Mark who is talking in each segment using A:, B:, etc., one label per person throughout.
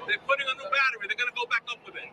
A: They're putting a new battery. They're going to go back up with it.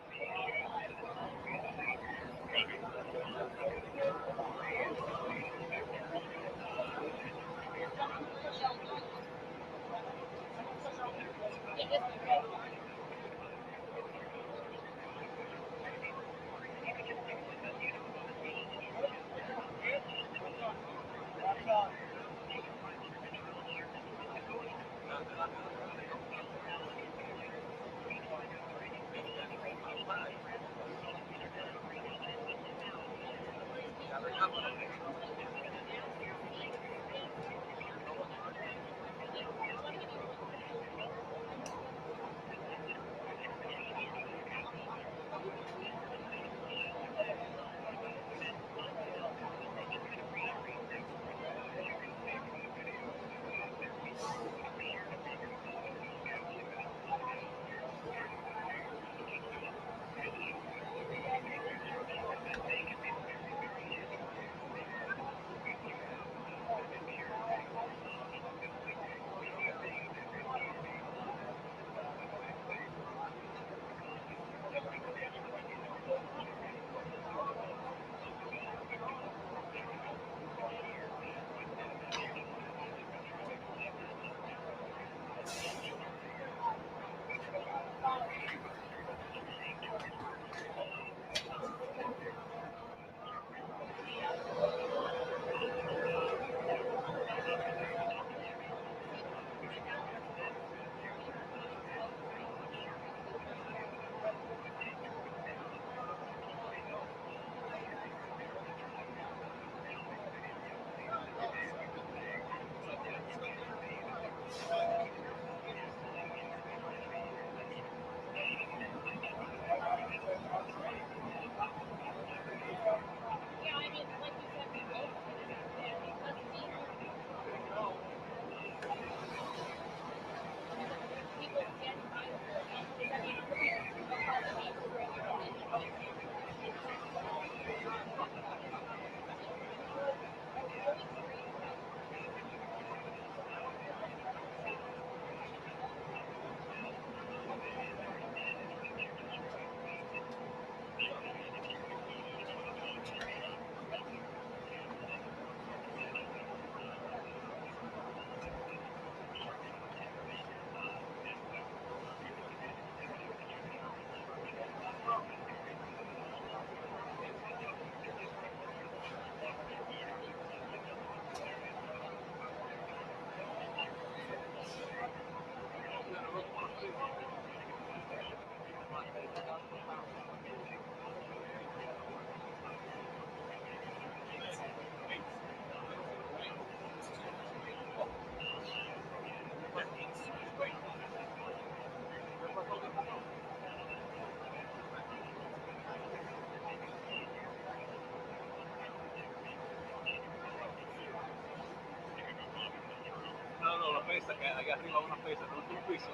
A: No, la pesa, que allá arriba una pesa, no es un piso.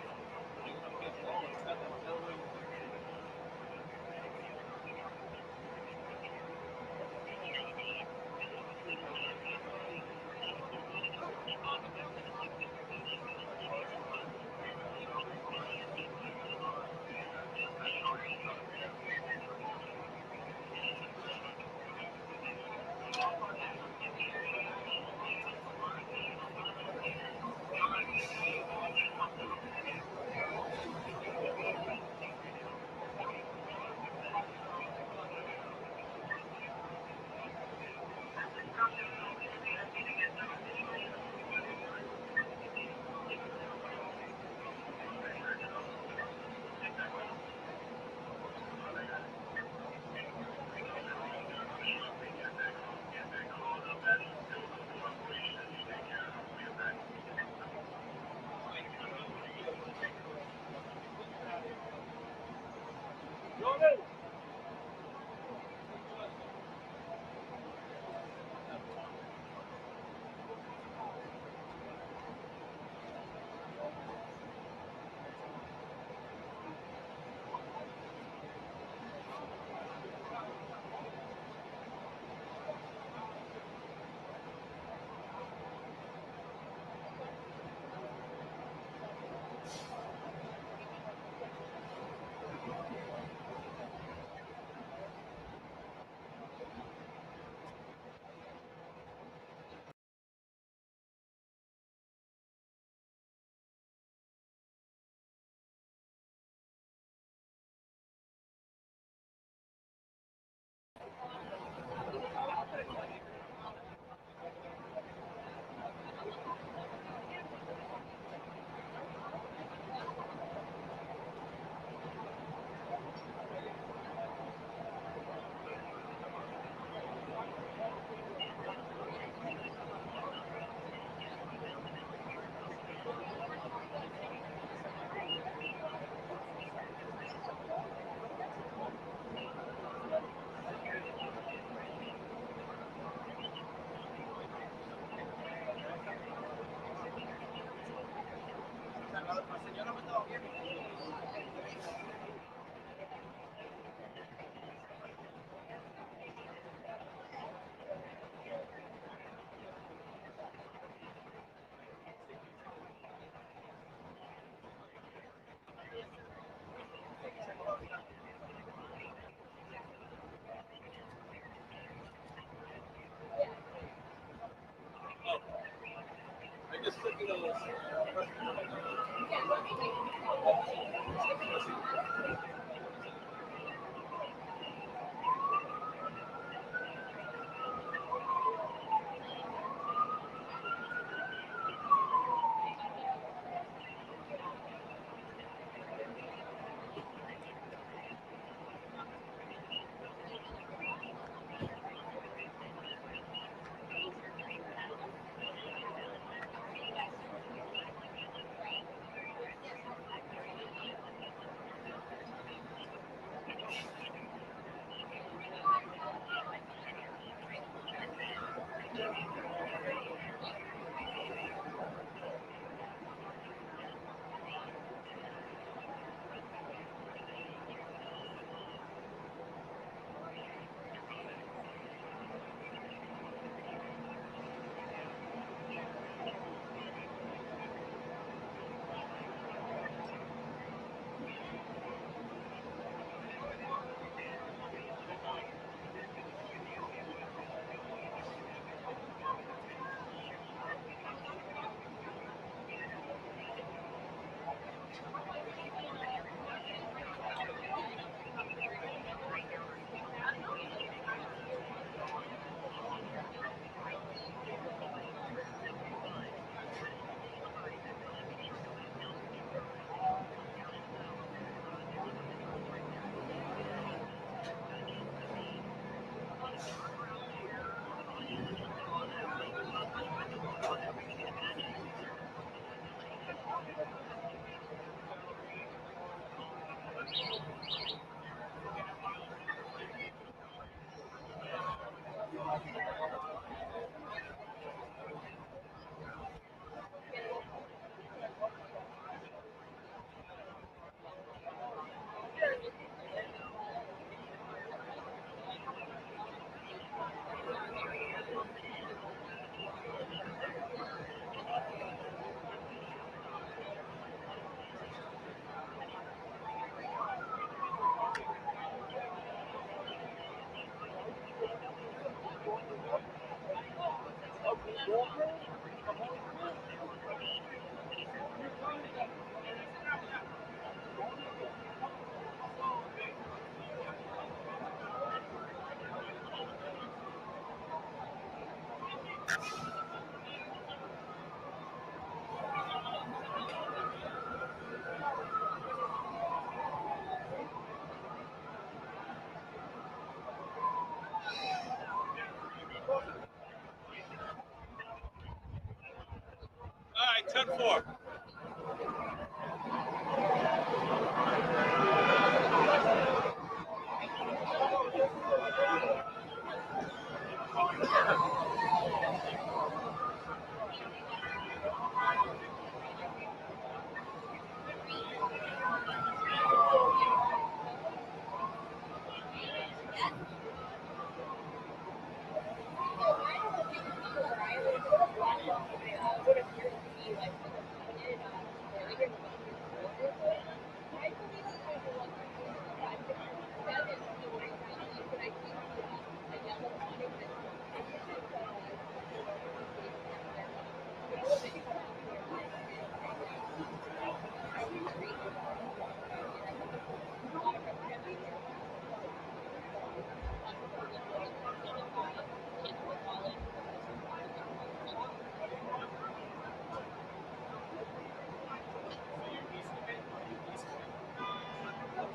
A: All right, 10-4.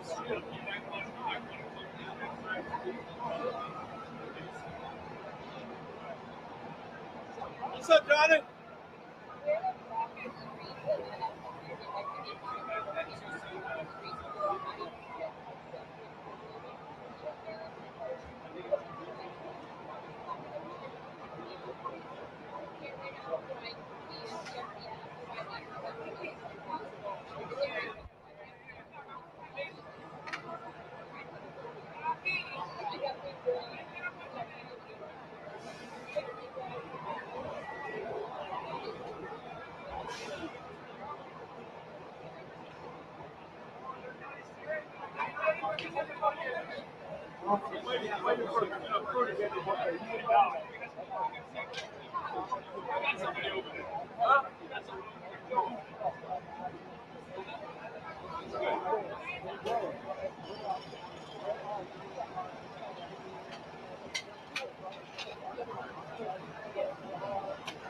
A: What's up, Johnny?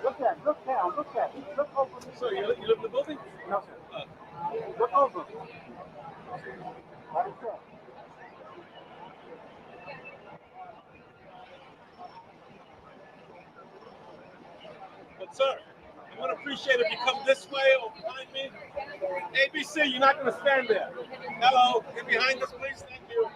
B: Look down, look down. Look over.
A: So you live in the building?
B: No, sir. Look over. Right there.
A: But sir, I'm gonna appreciate if you come this way or behind me. ABC, you're not gonna stand there. Hello, get behind us, please. Thank you.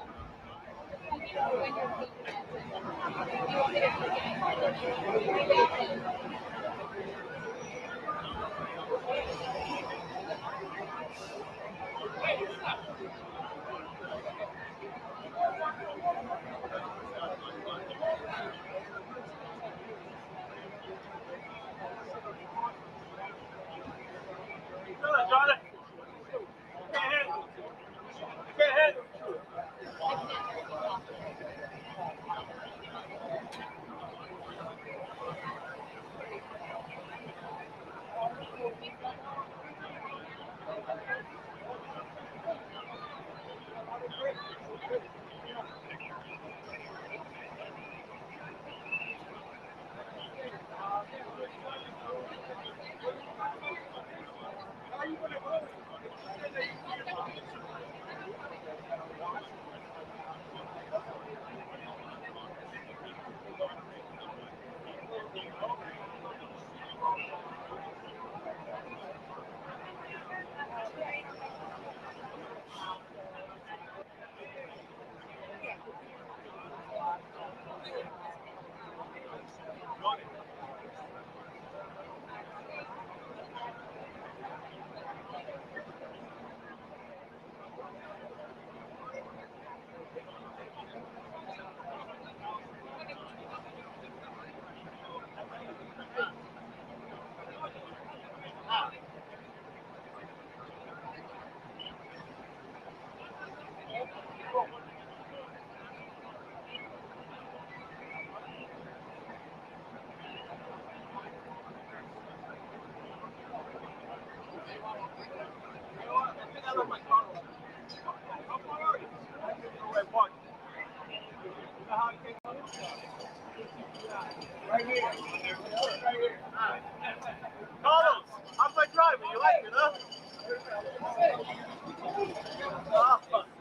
A: Come on, Johnny. Go ahead. Go ahead. Carlos, how's my driving? You like it, huh?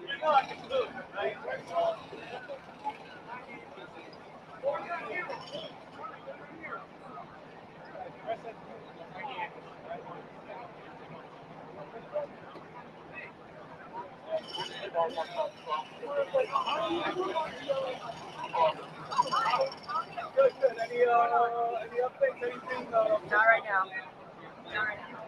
A: You know I can do it, right? Good, good. Any updates? Anything?
C: Not right now. Not right now.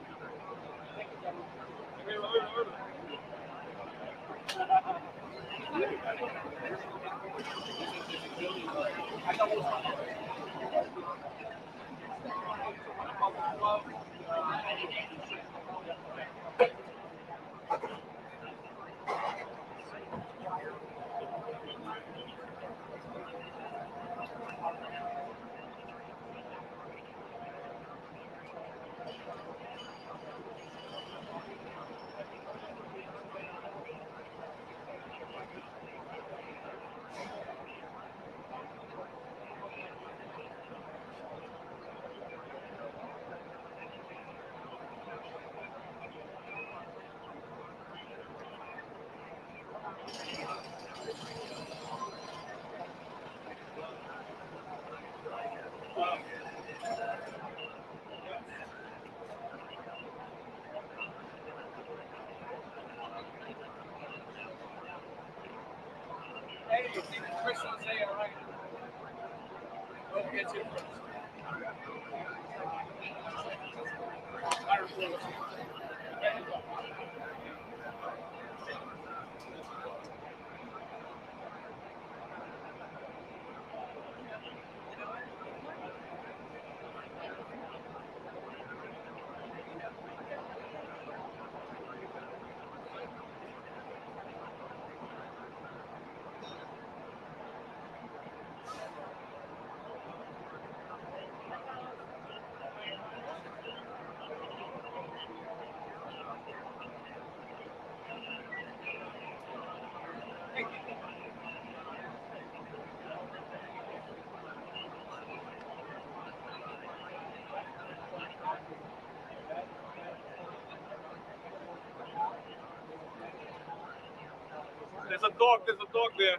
A: Hey, you see the Chris was there, right? Don't get you first. There's a dog there.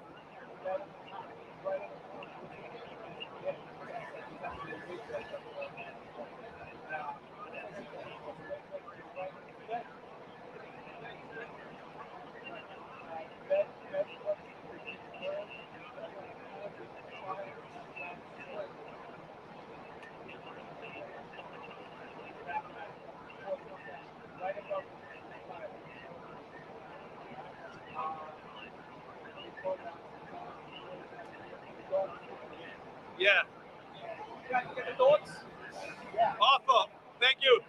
A: Yeah. You guys get the thoughts? Yeah. Awesome. Thank you.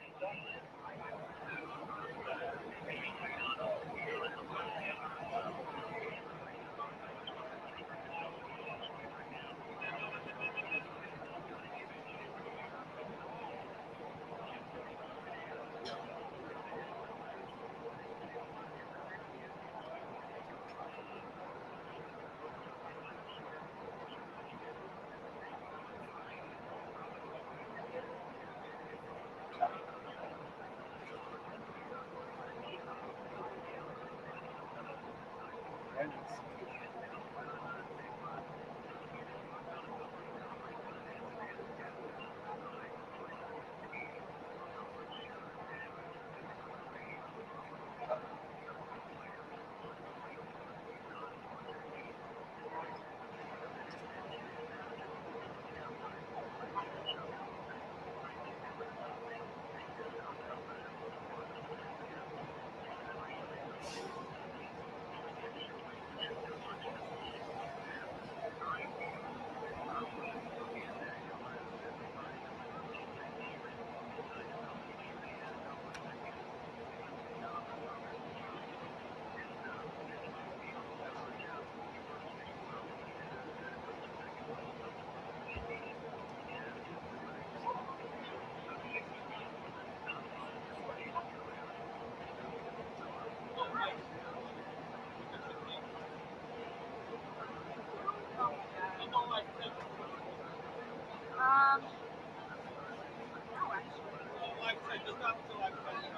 C: No, actually.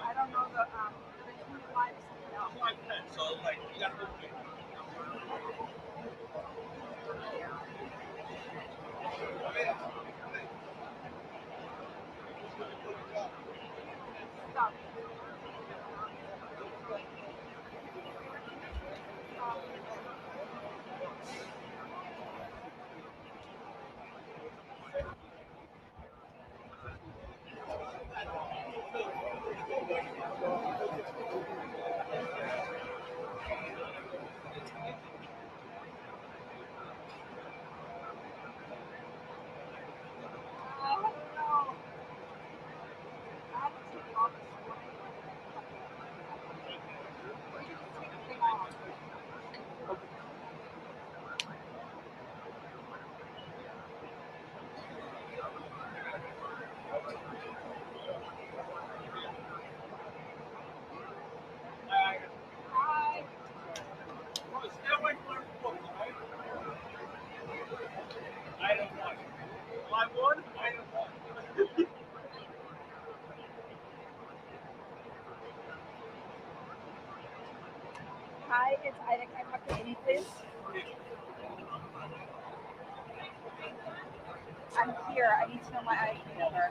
C: I don't know the between lives. No.
A: So like you gotta go quick.
C: Stop. I don't know. I have to take it off this morning. We can just take the thing off. Hi.
A: Stay away from my book, right? Item 1. Line 1, item 1.
C: Hi, it's Ida. Can I talk to Amy, please? I'm here. I need to know my ID number.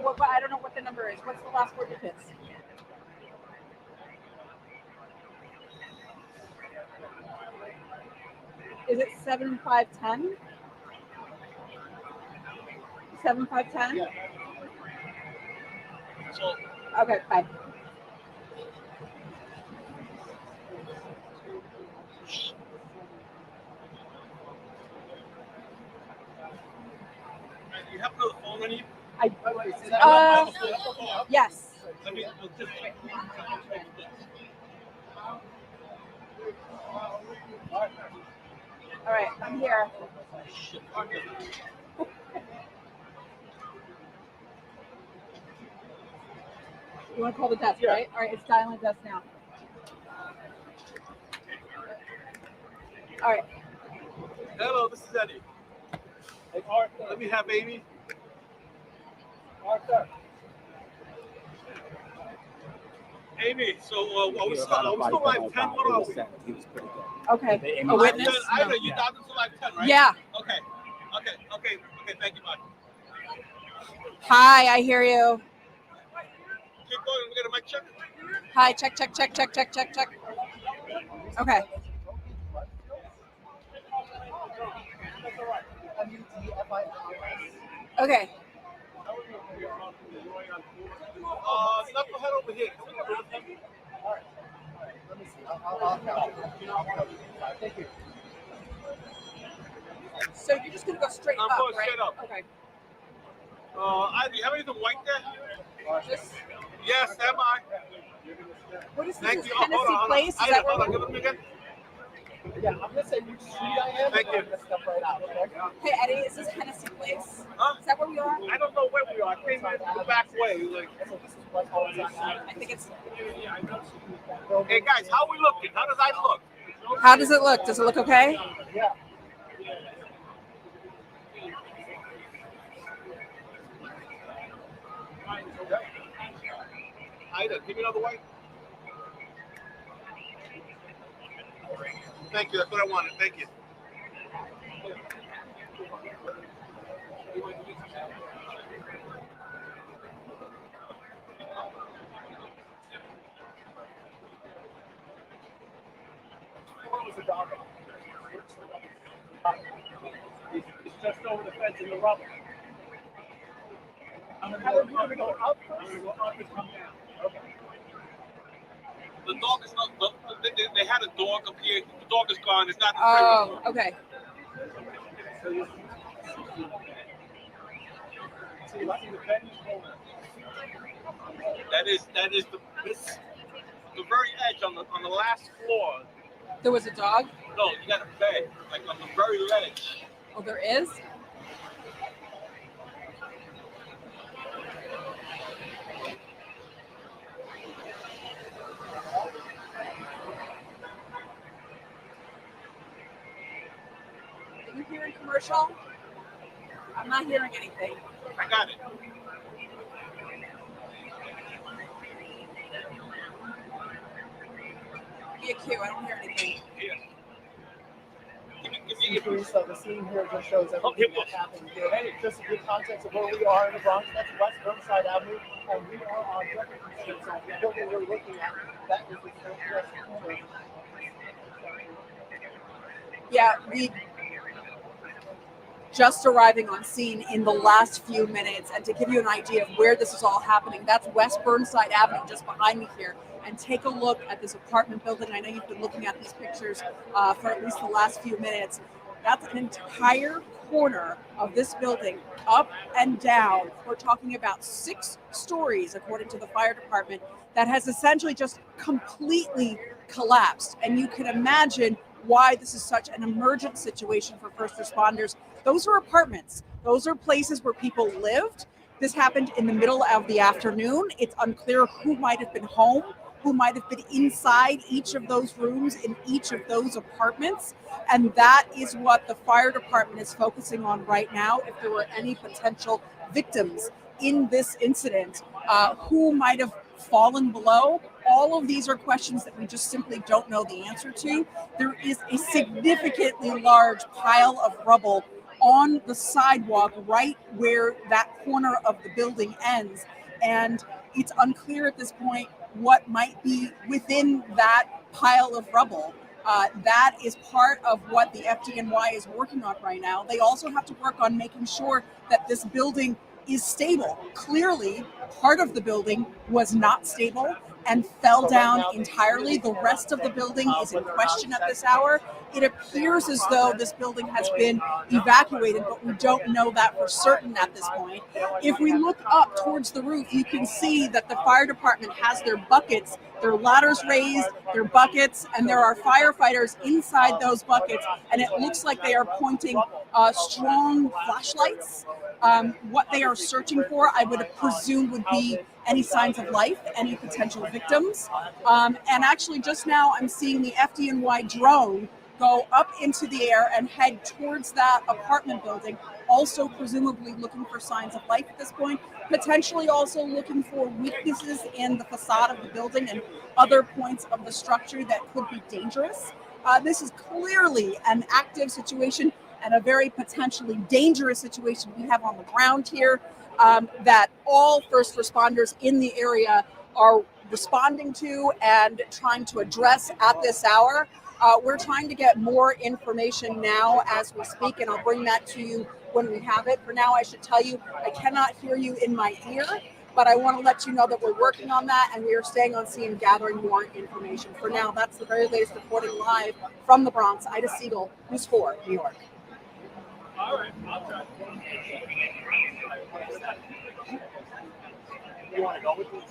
C: What, I don't know what the number is. What's the last four digits? Is it 7510? 7510?
A: Yeah. So,
C: Okay, bye.
A: you have another phone on you?
C: Yes.
A: Let me just
C: All right, I'm here. You want to call the desk, right? All right, it's dialing desk now. All right.
A: Hello, this is Eddie. Hey, Arthur. Let me have Amy. Arthur. Amy, so are we still live 10? What are we?
D: He was pretty good.
C: Okay.
D: The
C: A
D: Amy
C: witness?
D: Adams?
A: I know you down to live 10, right?
C: Yeah.
A: Okay. Thank you, bud.
C: Hi, I hear you.
A: Keep going. We got a mic check.
C: Hi, check. Okay. Okay.
A: Knucklehead over here.
B: All right. Let me see. I'll thank you.
C: So you're just gonna go straight
A: I'm
C: up,
A: going
C: right?
A: straight up.
C: Okay.
A: Ivy, you have anything white there?
C: Just,
A: Yes, am I?
C: what is this?
A: Thank
C: Is
A: you.
C: Tennessee
A: Hold on.
C: Place? Is
A: Ida,
C: that where
A: hold on.
C: we-
A: Give it to me again.
B: Yeah, I'm gonna say which street I am.
A: Thank
B: and I'm
A: you.
B: gonna step right out. Okay?
C: Hey Eddie, is this Tennessee Place?
A: Huh?
C: Is that where we are?
A: I don't know where we are. I came in the back way. Like,
B: So this is what
C: I think it's.
A: hey guys, how we looking? How does I look?
C: How does it look? Does it look okay?
B: Yeah.
A: Ida, give me another white. Thank you. That's what I wanted. Thank you.
B: What was the dog? It's just over the fence in the rubble. I'm gonna go up first. I'm gonna go up and come down. Okay.
A: The dog is not. They had a dog up here. The dog is gone. It's not.
C: Oh, okay.
B: So you see the venue holder.
A: That is the very edge on the last floor.
C: There was a dog?
A: No, you got a bed like on the very ledge.
C: Oh, there is? Are you hearing commercial? I'm not hearing anything.
A: I got it.
C: Be a cue. I don't hear anything.
A: Here.
B: So the scene here just shows everything that happened here. Just to give context of where we are in the Bronx, that's West Burnside Avenue, and we are on Jefferson Street. So the building we're looking at, that is the northwest corner.
C: Yeah, we just arriving on scene in the last few minutes, and to give you an idea of where this is all happening, that's West Burnside Avenue just behind me here. And take a look at this apartment building. I know you've been looking at these pictures for at least the last few minutes. That's an entire corner of this building, up and down. We're talking about 6 stories, according to the fire department, that has essentially just completely collapsed. And you can imagine why this is such an emergent situation for first responders. Those are apartments. Those are places where people lived. This happened in the middle of the afternoon. It's unclear who might have been home, who might have been inside each of those rooms in each of those apartments. And that is what the fire department is focusing on right now. If there were any potential victims in this incident, who might have fallen below, all of these are questions that we just simply don't know the answer to. There is a significantly large pile of rubble on the sidewalk right where that corner of the building ends. And it's unclear at this point what might be within that pile of rubble. That is part of what the FDNY is working on right now. They also have to work on making sure that this building is stable. Clearly, part of the building was not stable and fell down entirely. The rest of the building is in question at this hour. It appears as though this building has been evacuated, but we don't know that for certain at this point. If we look up towards the roof, you can see that the fire department has their buckets, their ladders raised, their buckets, and there are firefighters inside those buckets, and it looks like they are pointing strong flashlights. What they are searching for, I would presume, would be any signs of life, any potential victims. And actually, just now, I'm seeing the FDNY drone go up into the air and head towards that apartment building, also presumably looking for signs of life at this point, potentially also looking for weaknesses in the facade of the building and other points of the structure that could be dangerous. This is clearly an active situation and a very potentially dangerous situation we have on the ground here, that all first responders in the area are responding to and trying to address at this hour. We're trying to get more information now as we speak, and I'll bring that to you when we have it. For now, I should tell you, I cannot hear you in my ear, but I want to let you know that we're working on that and we are staying on scene gathering more information. For now, that's the very latest reporting live from the Bronx. Ida Siegel, News 4, New York.
A: All right, I'll try.
B: You want to go with this?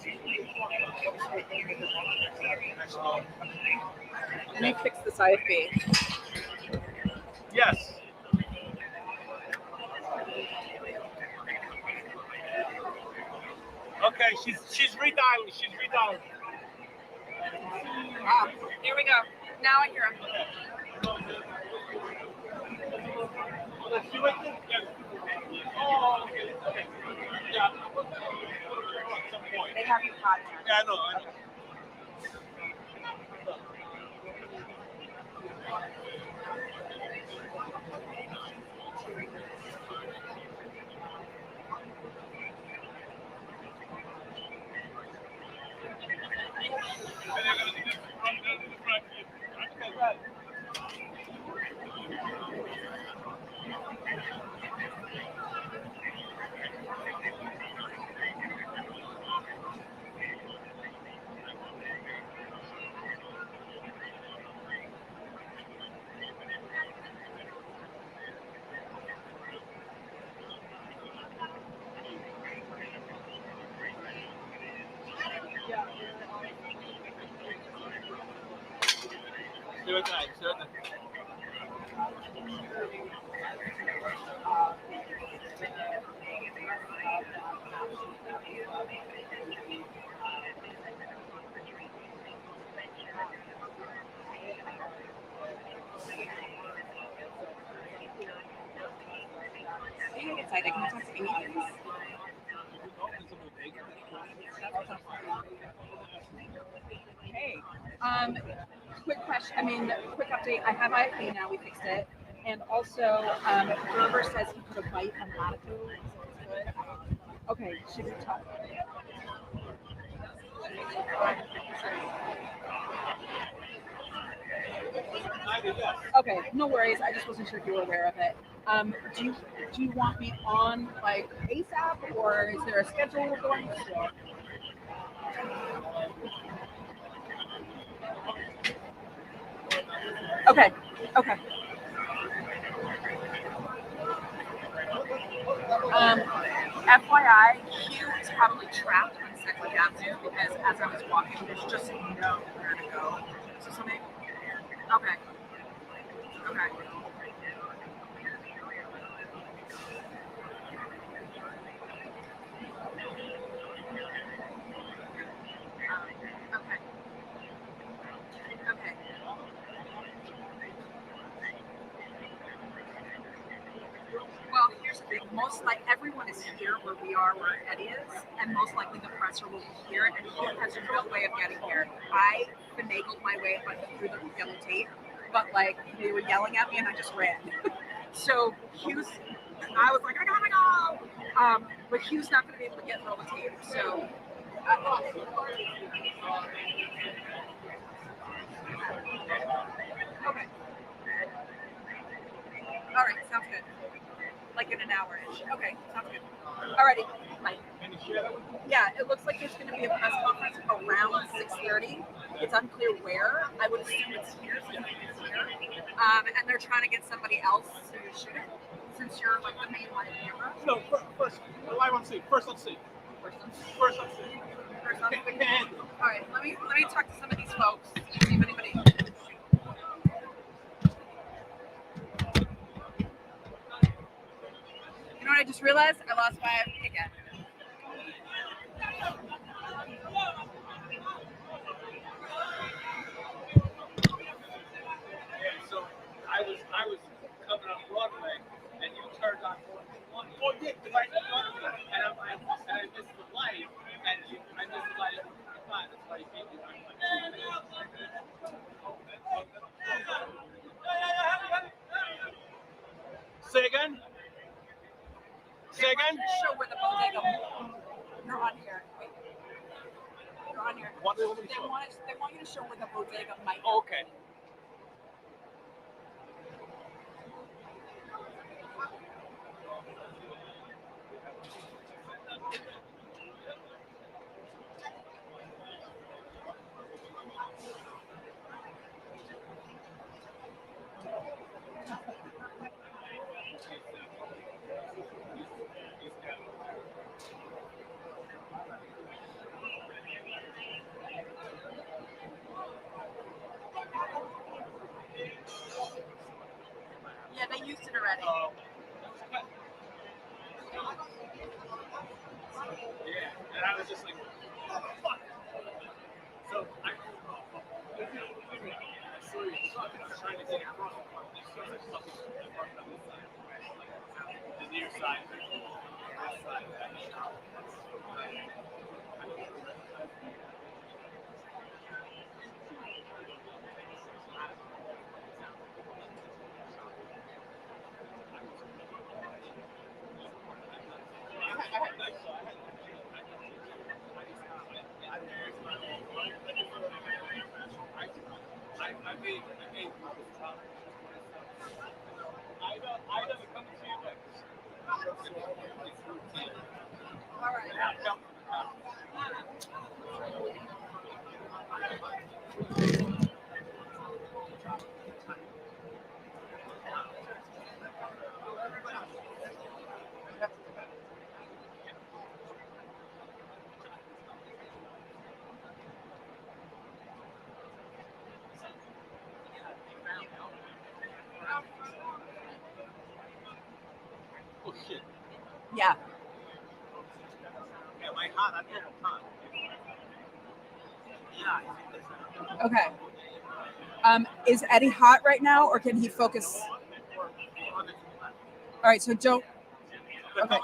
C: Let me fix this IFB.
A: Yes. Okay, she's redialing. She's redialing.
C: Here we go. Now I hear him.
A: Oh, okay. Okay. Yeah. At some point.
C: They have you podcast.
A: Yeah, I know.
C: Hey, it's Ida. Can I talk to Amy, please? Hey, quick question. Quick update. I have IFB now. We fixed it. And also, Gerber says he put a bite on Latigo. Good. Okay, should we talk? Okay, no worries. I just wasn't sure if you were aware of it. Do you want me on like ASAP, or is there a schedule we're going to? Okay. FYI, Hugh is probably trapped on Second Avenue because as I was walking, there's just nowhere to go. So something. Okay. Well, here's the most like everyone is here where we are, where Eddie is, and most likely the presser will be here, and he has no way of getting here. I finagled my way through the yellow tape, but like they were yelling at me and I just ran. So I was like, I gotta go. But Hugh's not going to be able to get through all the tape. So. Okay. All right, sounds good. Like in an hour-ish. Okay, sounds good. Alrighty. Yeah, it looks like there's going to be a press conference around 6:30. It's unclear where. I would assume it's here, since it's here. And they're trying to get somebody else to shoot it, since you're like the main live camera.
A: No, first, live on scene. First on scene. First on scene.
C: All right, let me talk to some of these folks. See if anybody. You know what I just realized? I lost my again.
A: So I was coming on Broadway, and you turned on 41. Oh yeah, because I missed the light, and I missed the light at 45. That's why you beat me. Say again. Say again.
C: Show where the bodega. You're on here. Wait. You're on here.
A: What do they want me to
C: They
A: show?
C: want you to show where the bodega might.
A: Oh, okay.
C: Yeah, they used it already.
A: Yeah, and I was just like, oh, fuck. So I saw you trying to get across the near side. I never come to see you,
C: All right.
A: Oh shit.
C: Yeah.
A: Yeah, my hot, I don't have time. Yeah.
C: Okay. Is Eddie hot right now, or can he focus? All right. So don't. Okay.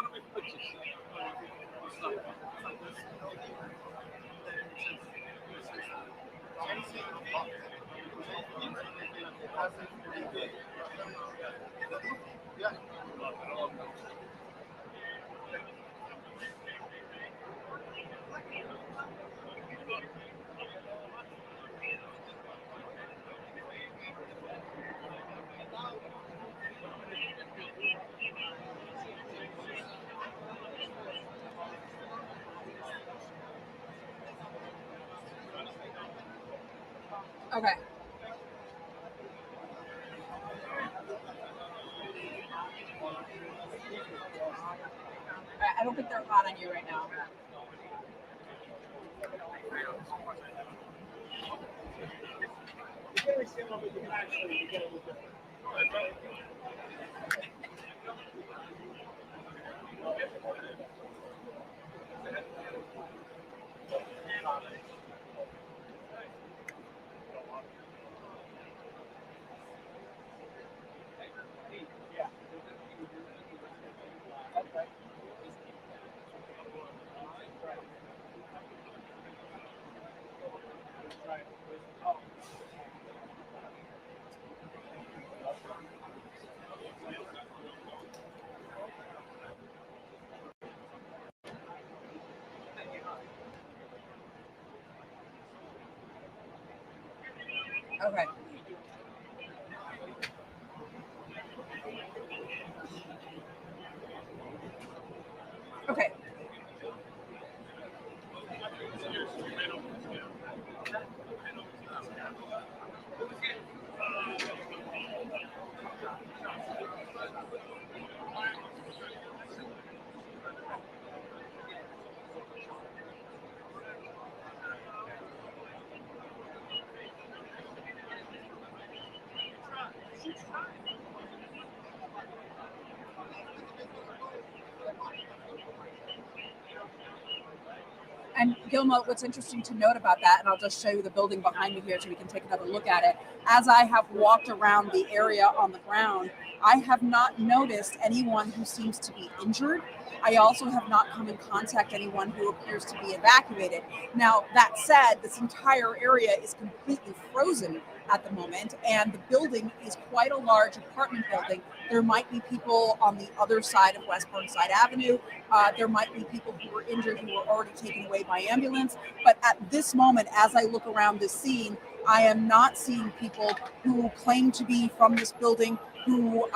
C: Okay. I don't think they're hot on you right now. Okay. Okay. And Gilma, what's interesting to note about that, and I'll just show you the building behind me here so we can take another look at it. As I have walked around the area on the ground, I have not noticed anyone who seems to be injured. I also have not come in contact anyone who appears to be evacuated. Now, that said, this entire area is completely frozen at the moment, and the building is quite a large apartment building. There might be people on the other side of West Burnside Avenue. There might be people who were injured who were already taken away by ambulance. But at this moment, as I look around this scene, I am not seeing people who claim to be from this building who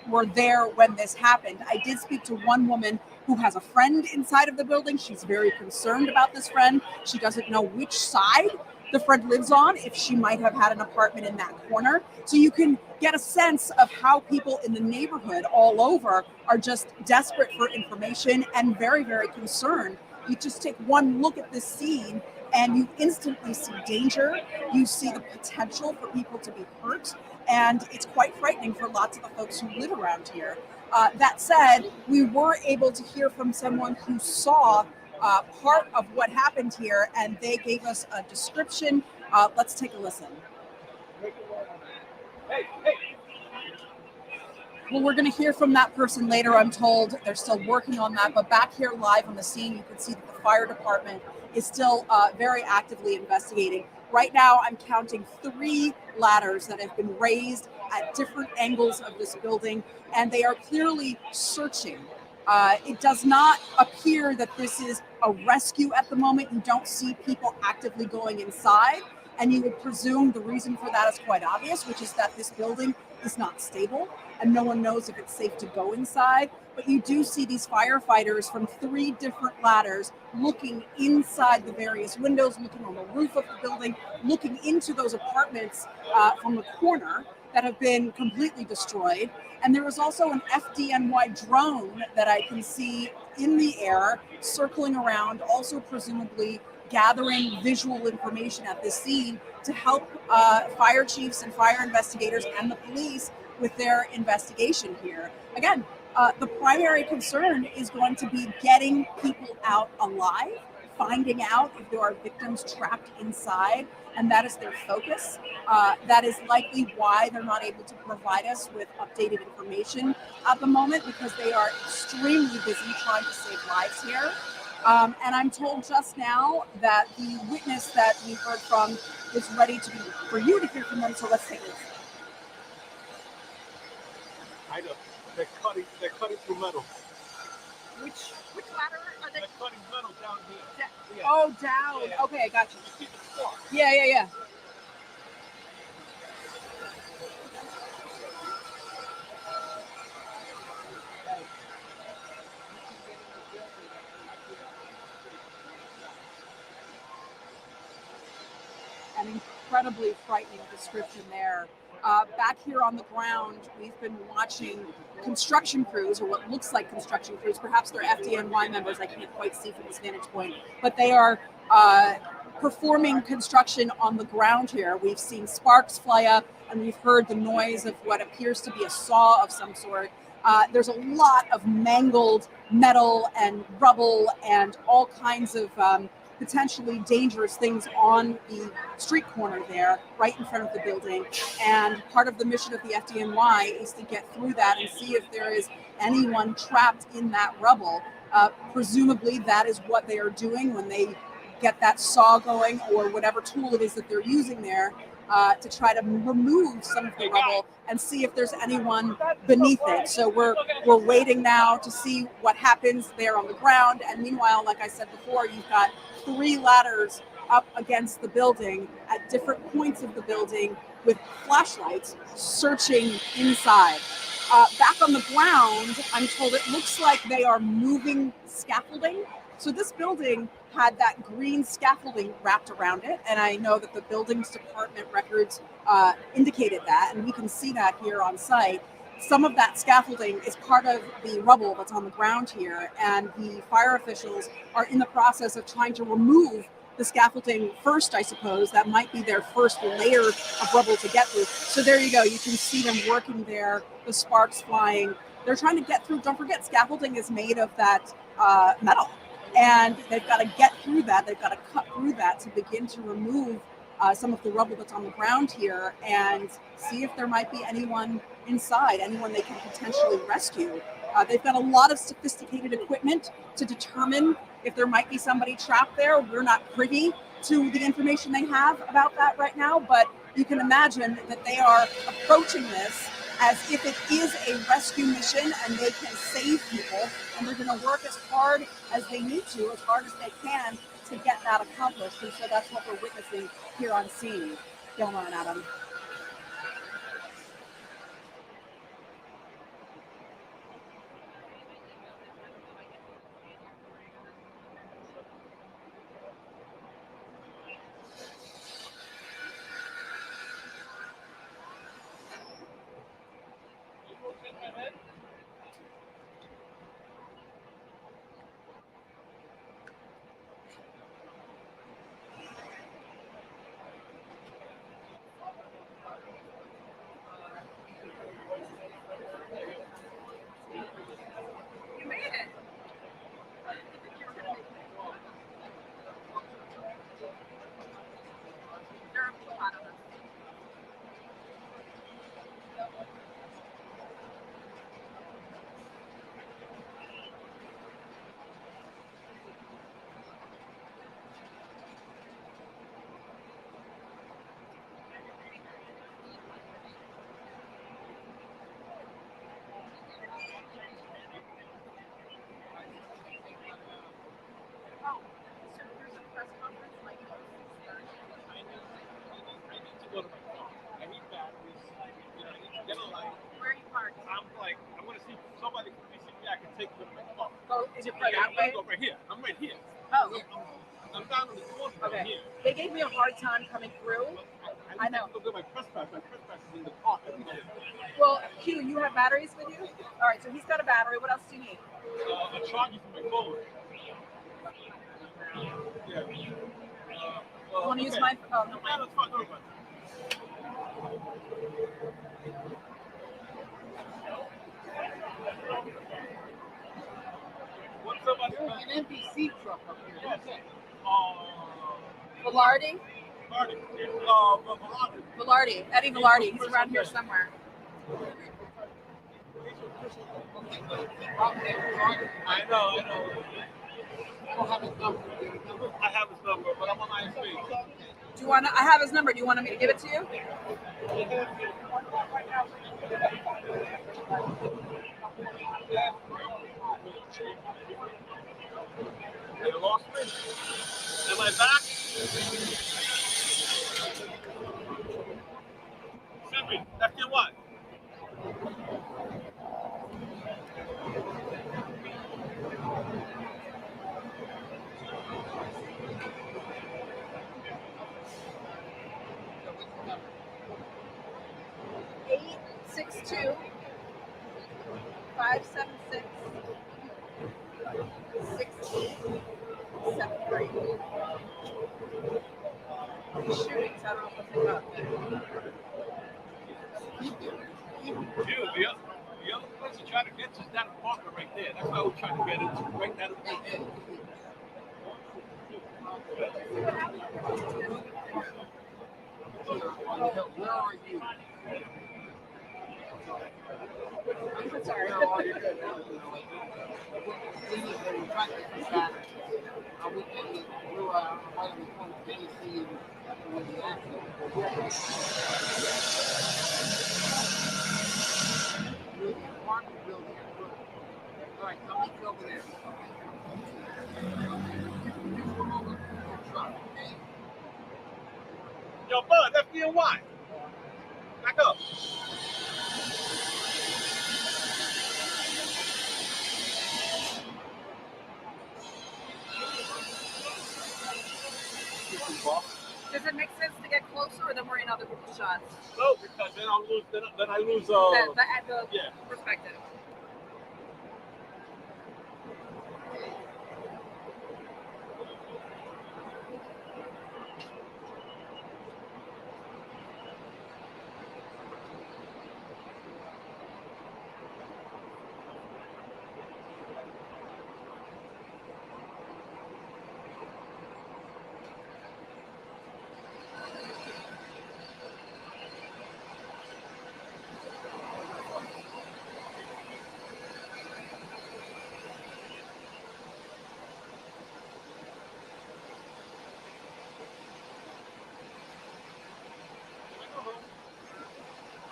C: were there when this happened. I did speak to one woman who has a friend inside of the building. She's very concerned about this friend. She doesn't know which side the friend lives on, if she might have had an apartment in that corner. So you can get a sense of how people in the neighborhood all over are just desperate for information and very, very concerned. You just take one look at this scene and you instantly see danger. You see the potential for people to be hurt. And it's quite frightening for lots of the folks who live around here. That said, we were able to hear from someone who saw part of what happened here, and they gave us a description. Let's take a listen. Well, we're going to hear from that person later, I'm told. They're still working on that, but back here live on the scene, you can see that the fire department is still very actively investigating. Right now, I'm counting 3 ladders that have been raised at different angles of this building, and they are clearly searching. It does not appear that this is a rescue at the moment. You don't see people actively going inside, and you would presume the reason for that is quite obvious, which is that this building is not stable, and no one knows if it's safe to go inside. But you do see these firefighters from 3 different ladders looking inside the various windows, looking on the roof of the building, looking into those apartments from the corner that have been completely destroyed. And there is also an FDNY drone that I can see in the air circling around, also presumably gathering visual information at this scene to help fire chiefs and fire investigators and the police with their investigation here. Again, the primary concern is going to be getting people out alive, finding out if there are victims trapped inside, and that is their focus. That is likely why they're not able to provide us with updated information at the moment, because they are extremely busy trying to save lives here. And I'm told just now that the witness that we heard from is ready to be for you to hear from them. So let's take a listen.
D: I know. They're cutting through metal.
C: Which ladder are they?
D: They're cutting metal down here.
C: Yeah. Oh, down. Yeah. Okay, I got you. Yeah. An incredibly frightening description there. Back here on the ground, we've been watching construction crews, or what looks like construction crews. Perhaps they're FDNY members. I can't quite see from this vantage point, but they are performing construction on the ground here. We've seen sparks fly up, and we've heard the noise of what appears to be a saw of some sort. There's a lot of mangled metal and rubble and all kinds of potentially dangerous things on the street corner there, right in front of the building. And part of the mission of the FDNY is to get through that and see if there is anyone trapped in that rubble. Presumably that is what they are doing when they get that saw going, or whatever tool it is that they're using there to try to remove some of the rubble and see if there's anyone beneath it. So we're waiting now to see what happens there on the ground. And meanwhile, like I said before, you've got 3 ladders up against the building at different points of the building with flashlights searching inside. Back on the ground, I'm told it looks like they are moving scaffolding. So this building had that green scaffolding wrapped around it, and I know that the buildings department records indicated that, and we can see that here on site. Some of that scaffolding is part of the rubble that's on the ground here, and the fire officials are in the process of trying to remove the scaffolding first, I suppose. That might be their first layer of rubble to get through. So there you go. You can see them working there, the sparks flying. They're trying to get through. Don't forget, scaffolding is made of that metal, and they've got to get through that. They've got to cut through that to begin to remove some of the rubble that's on the ground here and see if there might be anyone inside, anyone they can potentially rescue. They've got a lot of sophisticated equipment to determine if there might be somebody trapped there. We're not privy to the information they have about that right now, but you can imagine that they are approaching this as if it is a rescue mission and they can save people, and they're going to work as hard as they need to, as hard as they can to get that accomplished. And so that's what we're witnessing here on scene. Gilmar and Adam.
E: Is it right that way?
D: Go right here. I'm right here.
E: Oh,
D: I'm down on the corner
E: okay.
D: right here.
E: They gave me a hard time coming through. I know.
D: Look at my press pass. My press pass is in the car.
E: Well, Q, you have batteries with you? All right, so he's got a battery. What else do you need?
D: A charger for my phone. Yeah.
E: You want to use my phone?
D: No, that's fine. Don't worry about it. What's up,
B: There's an NBC truck up here.
D: Yes.
E: Velarde?
D: Velarde.
E: Velarde. Eddie Velarde. He's around here somewhere.
D: I know. I have his number, but I'm on ISP.
E: Do you want to? I have his number. Do you want me to give it to you?
D: You lost me? Am I back? Send me. After what?
E: Eight 6'2", 5'7", 6'8", 7'3". He's shooting, so I don't know if he'll pick up.
D: Dude, the other place to try to get to is that apartment right there. That's why we're trying to get into. Right that apartment.
B: Where are you?
E: I'm sorry.
B: All right, come meet over there.
D: and why? Back up.
E: Does it make sense to get closer, or then we're in other people's shots?
D: No, because then I'll lose. Then I lose.
E: The
D: Yeah.
E: perspective.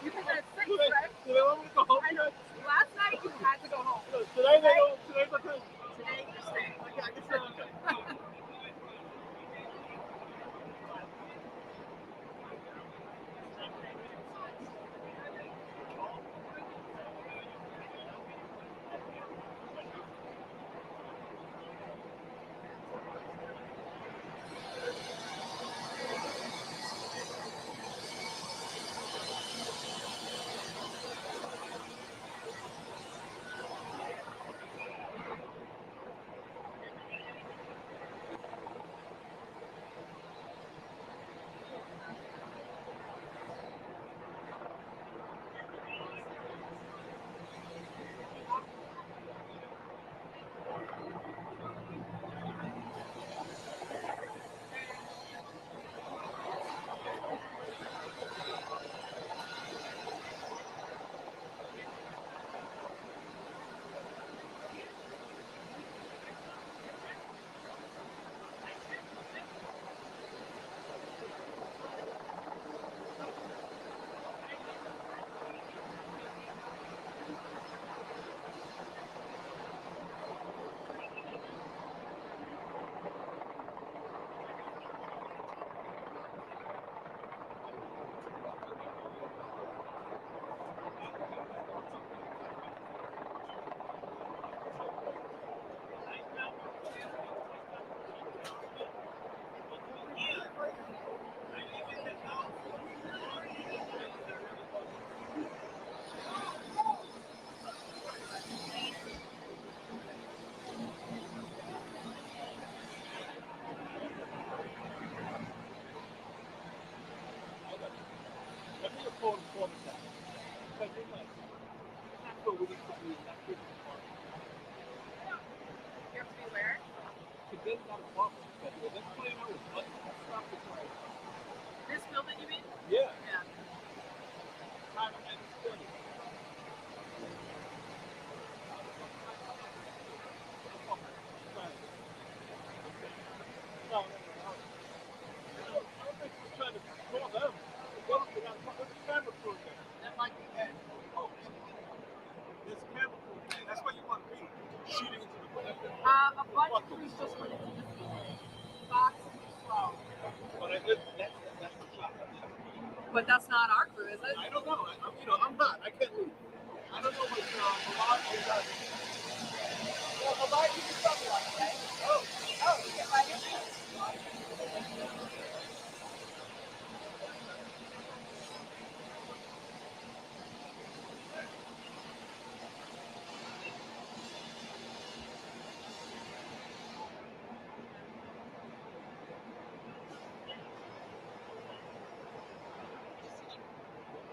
E: You think that's six, right?
D: Do they want me to go home?
E: I know. Last night you had to go home.
D: Today they go. Today go home.
E: Today you stay.
D: I can say okay.
E: You have to be where? This building, you mean?
D: Yeah.
E: Yeah.
D: That might be it. Oh, there's a camera crew thing. That's what you want to be. Shooting into the
E: A bunch of crews just went into this box and slow.
D: But I did. That's the shot.
C: But that's not our crew, is it?
D: I don't know. I'm not. I can't leave. I don't know what Malad does.
E: Well, a lot of people something like that. Oh, you get right in.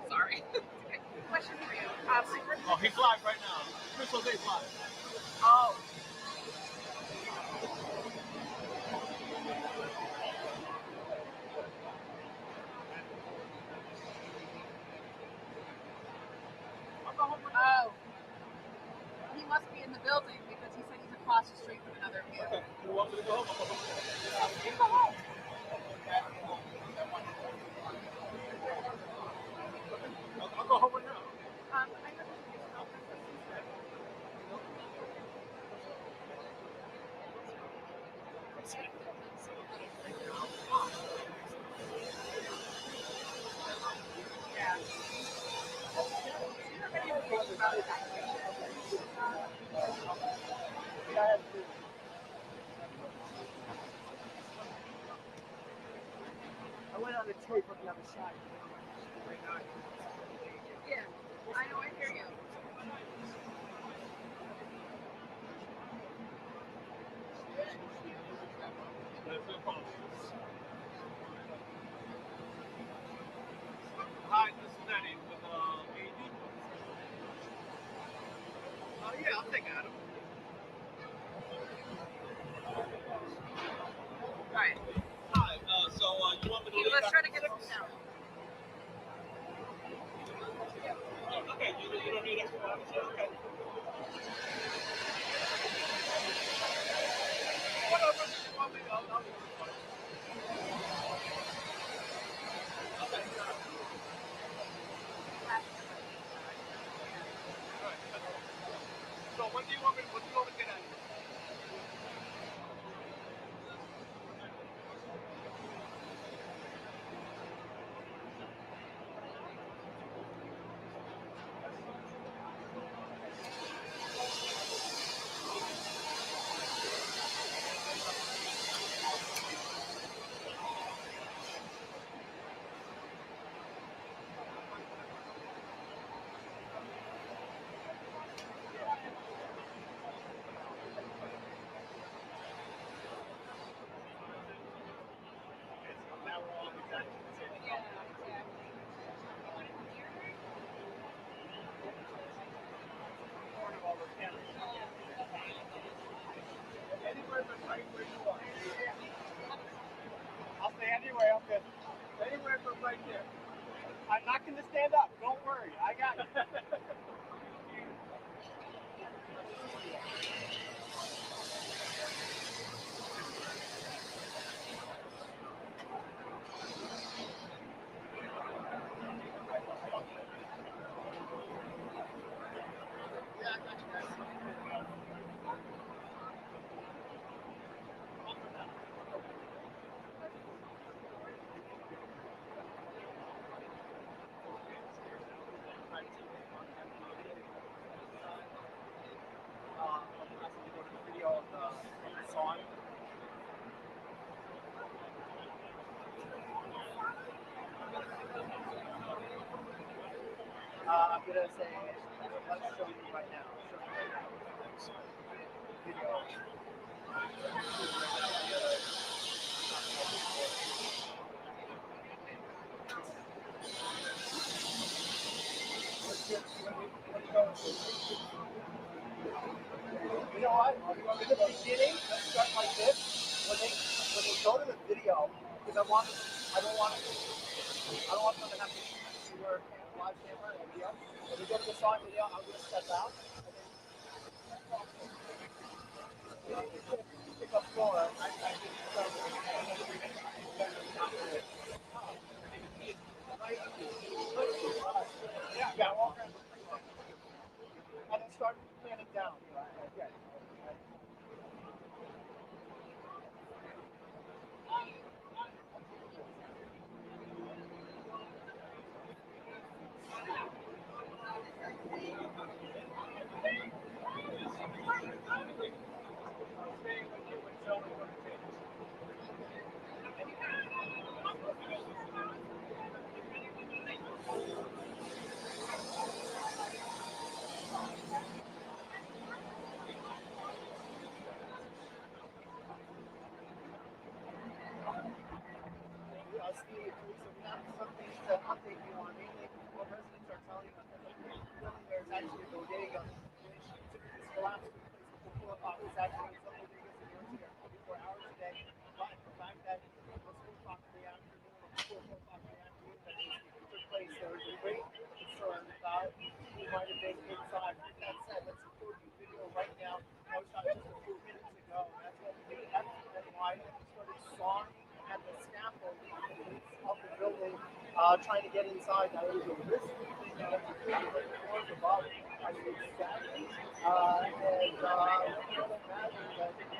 E: Sorry. Question for you.
D: Oh, he's live right now. Chris Jose's live.
E: Oh. Oh. He must be in the building because he said he's across the street from another view.
D: Okay. You want me to go home? I'll go home.
E: You go home.
D: I'll go home right now.
E: I know.
B: I went on the tape on the other side.
E: Yeah, I know, I hear you.
D: Hi, this is Eddie with AD. Yeah, I'll take Adam.
E: Right.
D: Hi, so you want me to leave?
E: Let's try to get some sound.
D: Oh, okay, you don't need extra money? Okay. Whatever you want me, I'll do it. Okay. All right. So when do you want me to get out of here?
B: Anywhere but right where you are. I'll stay anywhere, I'm good. Anywhere but right there. I'm not going to stand up. Don't worry. I got it. Yeah, I got you guys. Video of the song. I'm gonna say, let's show you right now. Video. You know what? In the beginning, let's start like this. When they go to the video, because I don't want them to have to see where live camera and video. When they go to the song video, I'm gonna step out and then pick up floor. I yeah, walk around and then start panning down. Okay. Steve, so we have some things to update you on. Mainly, what residents are telling us that the building there is actually a bodega. This collapse took place before 4 o'clock. It's actually some bodegas in New York City are 24 hours a day. But the fact that it was 4 o'clock in the afternoon, before 4 o'clock in the afternoon, that this took place, there was a great concern about who might have been inside. With that said, let's record the video right now. That was shot just a few minutes ago. That's what we did. That's why we started sawing at the scaffold of the building, trying to get inside. Now, it was a risky thing to have to do with the floors above. I mean, it's staggering. And you can imagine that the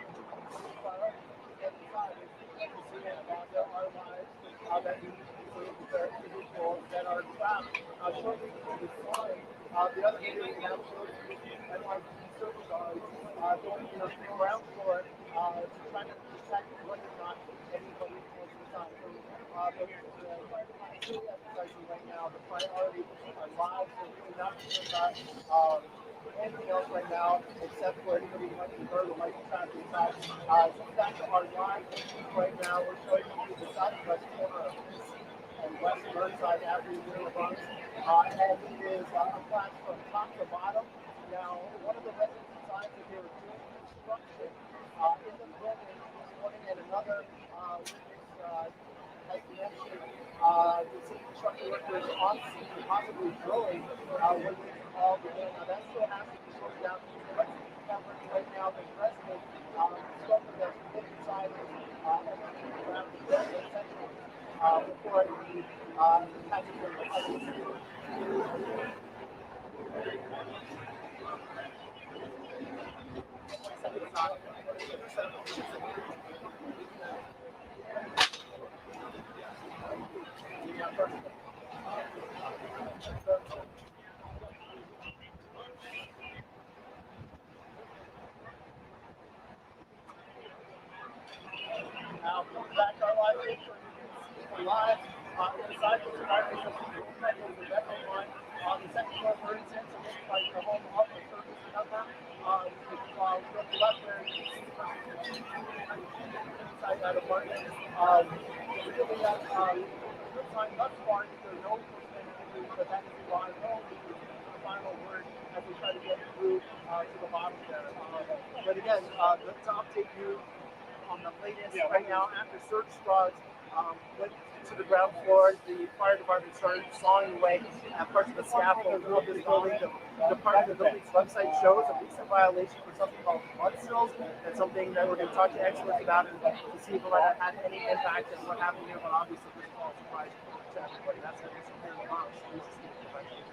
B: priority to get inside is to see about our lives that we need to save the individuals that are trapped. Shortly before the storm, The other video we have shows NYPD service guards going to the ground floor to try to protect whether or not anybody was inside. So the fire department is really emphasizing right now the priority are lives. They're really not concerned about anything else right now except for anybody who might be hurt or might be trapped inside. So back to our live right now, we're showing you the southwest corner of and West Burnside Avenue here in the Bronx. And it is a class from top to bottom. Now, one of the residents inside said they were doing construction in the building this morning, and another witness has mentioned the city construction workers on scene, possibly drilling when they called the bill. Now, that still has to be sorted out. What's happening right now, the resident spoke with us, been inside around the building essentially before the passenger Now, back to our live picture, you can see live inside the apartment of the bedroom one on the second floor, for instance, it looks like the home of the service number. You can go left there, you can see inside that apartment. Really, that good sign thus far is there's no percentage, but that is why no the final word as we try to get through to the bottom there. But again, let's update you on the latest right now. After search squads went to the ground floor, the fire department started sawing away at parts of the scaffold of this building. The part of the building's website shows a recent violation for something called flood sills. That's something that we're going to talk to experts about and to see if it might have had any impact on what happened here. But obviously, this is all a surprise to everybody. That's what this is here in the Bronx. This is the question.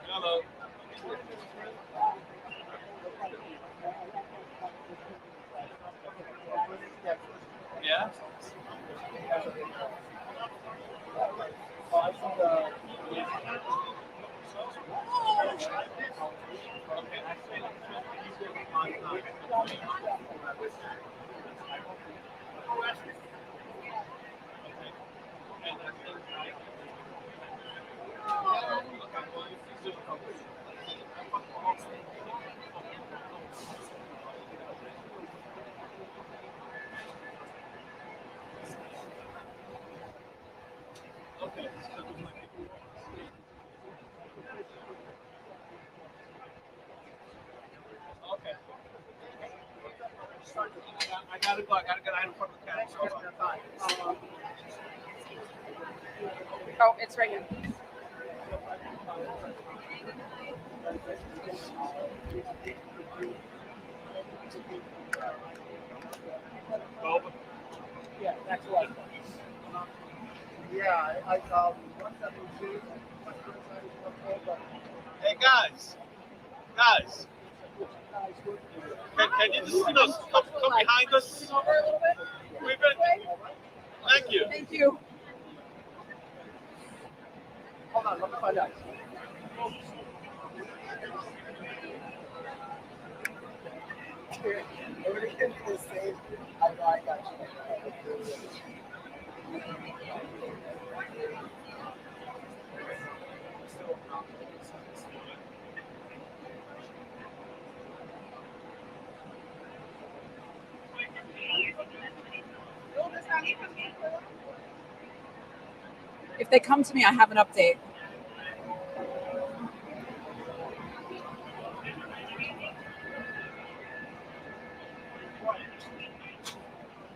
D: Hello. Yeah? Okay. gotta go. I gotta get out in front of the camera.
B: Thanks, Christopher. Bye.
E: Oh, it's right here.
D: Over.
B: Yeah, next one. Yeah, 172.
A: Hey guys, can you just come behind us?
E: Over a little bit.
A: We've been. Thank you.
E: Thank you.
B: Hold on, let me find out. Everything's the same. I know, I got you.
C: If they come to me, I have an update.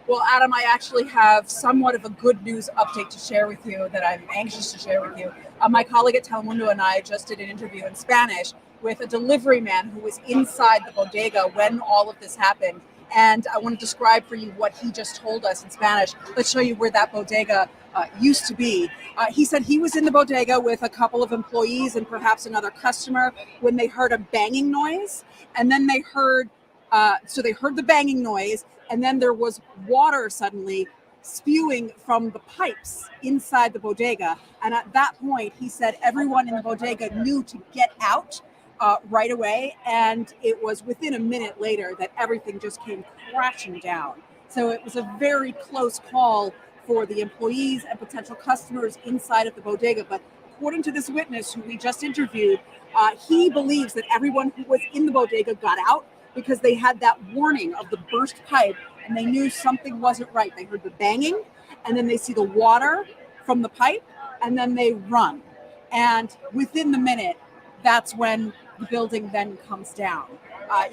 C: Well, Adam, I actually have somewhat of a good news update to share with you that I'm anxious to share with you. My colleague at Telemundo and I just did an interview in Spanish with a delivery man who was inside the bodega when all of this happened. And I want to describe for you what he just told us in Spanish. Let's show you where that bodega used to be. He said he was in the bodega with a couple of employees and perhaps another customer when they heard a banging noise. And then they heard, so they heard the banging noise, and then there was water suddenly spewing from the pipes inside the bodega. And at that point, he said everyone in the bodega knew to get out right away. And it was within a minute later that everything just came crashing down. So it was a very close call for the employees and potential customers inside of the bodega. But according to this witness who we just interviewed, he believes that everyone who was in the bodega got out because they had that warning of the burst pipe and they knew something wasn't right. They heard the banging, and then they see the water from the pipe, and then they run. And within the minute, that's when the building then comes down.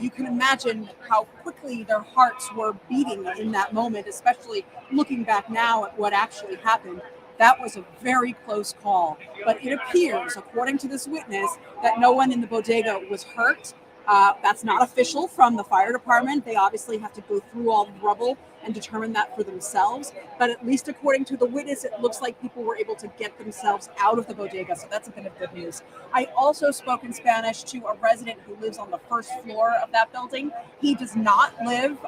C: You can imagine how quickly their hearts were beating in that moment, especially looking back now at what actually happened. That was a very close call. But it appears, according to this witness, that no one in the bodega was hurt. That's not official from the fire department. They obviously have to go through all the rubble and determine that for themselves. But at least according to the witness, it looks like people were able to get themselves out of the bodega. So that's a bit of good news. I also spoke in Spanish to a resident who lives on the first floor of that building. He does not live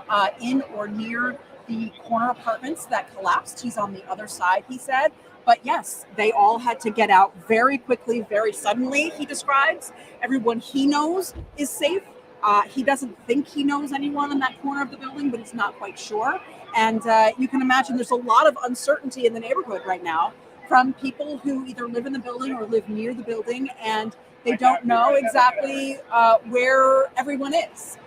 C: in or near the corner apartments that collapsed. He's on the other side, he said. But yes, they all had to get out very quickly, very suddenly, he describes. Everyone he knows is safe. He doesn't think he knows anyone in that corner of the building, but he's not quite sure. And you can imagine there's a lot of uncertainty in the neighborhood right now from people who either live in the building or live near the building, and they don't know exactly where everyone is.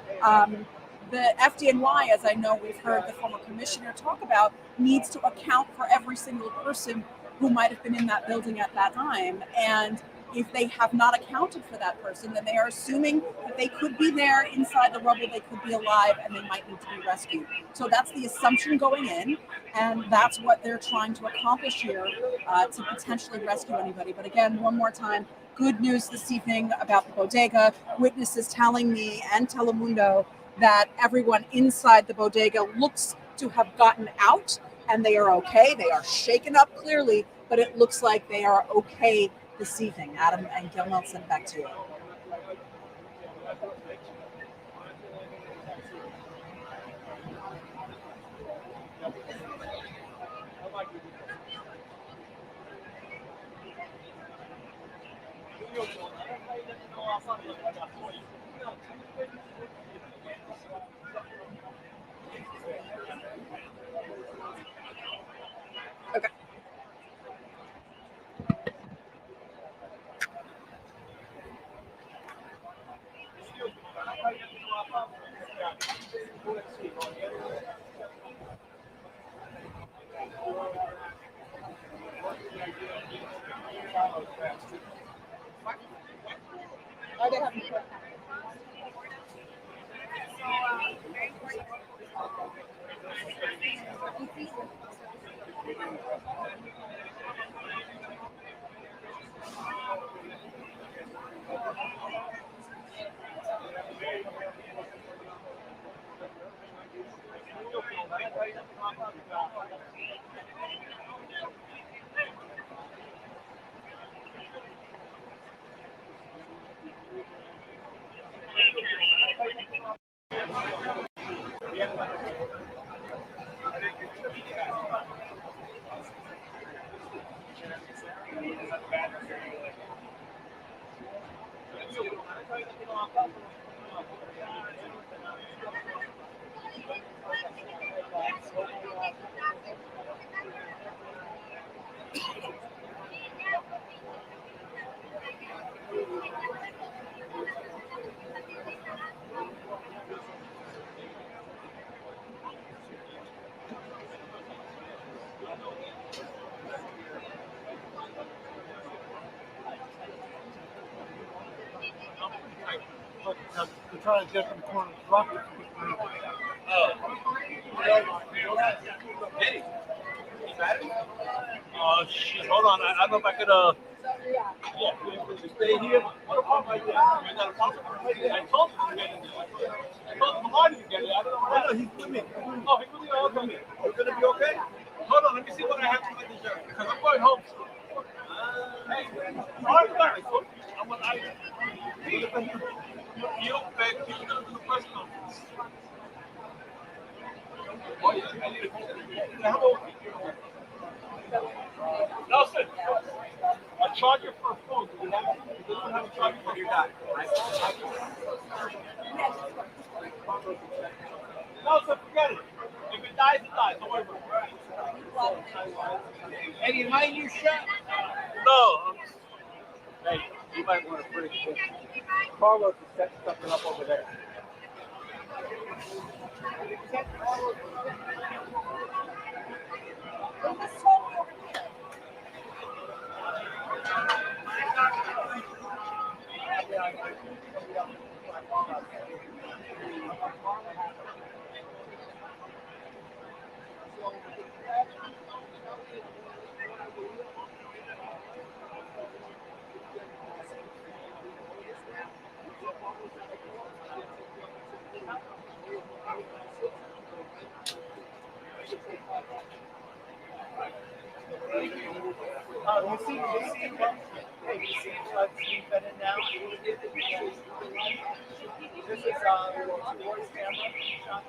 C: The FDNY, as I know we've heard the former commissioner talk about, needs to account for every single person who might have been in that building at that time. And if they have not accounted for that person, then they are assuming that they could be there inside the rubble, they could be alive, and they might need to be rescued. So that's the assumption going in, and that's what they're trying to accomplish here to potentially rescue anybody. But again, one more time, good news this evening about the bodega. Witnesses telling me and Telemundo that everyone inside the bodega looks to have gotten out, and they are okay. They are shaken up clearly, but it looks like they are okay this evening. Adam and Gil Nelson, back to you. Okay.
E: Are they having
B: They're trying to get from the corner of the truck.
D: Eddie. Oh shit! Hold on. I don't know if I could stay here. What about right there? You got a problem? I told him to get in there. I told him hard to get in. I don't know why. No, he's with me. Oh, he's with you. Okay. You're gonna be okay? Hold on. Let me see what I have to make the shirt. Because I'm going home. Hey, all right. I'm on ice. You don't beg people to do the personal. Oh yeah, I need a how old? Nelson, a charger for a phone. Do you have it? You don't have a charger for your dad. Nelson, forget it. If it dies, it dies. Don't worry about it. Eddie, am I in your shot? No. Hey, you might want to bring it. Carlos is setting something up over there.
B: You see, Steve Bennett now. This is voice camera shot.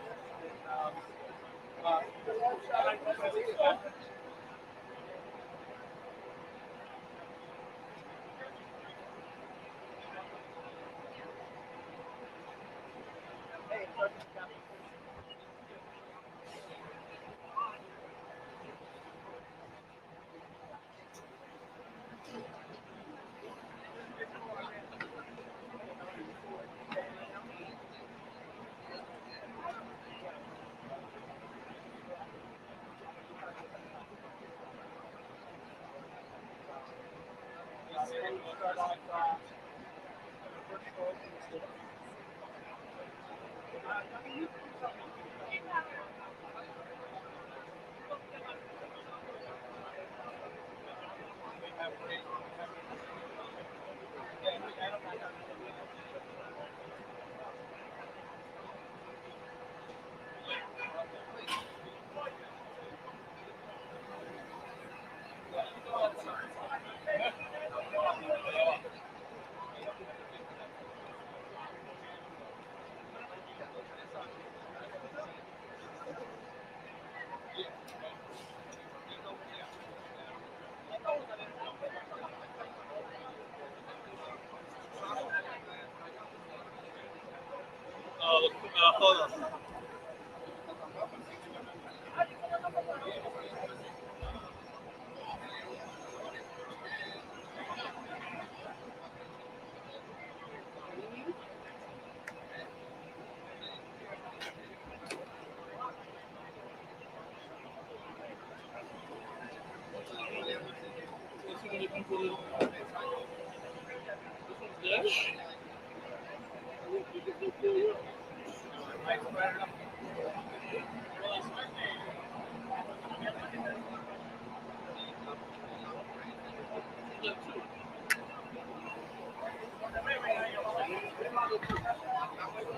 D: Hold on.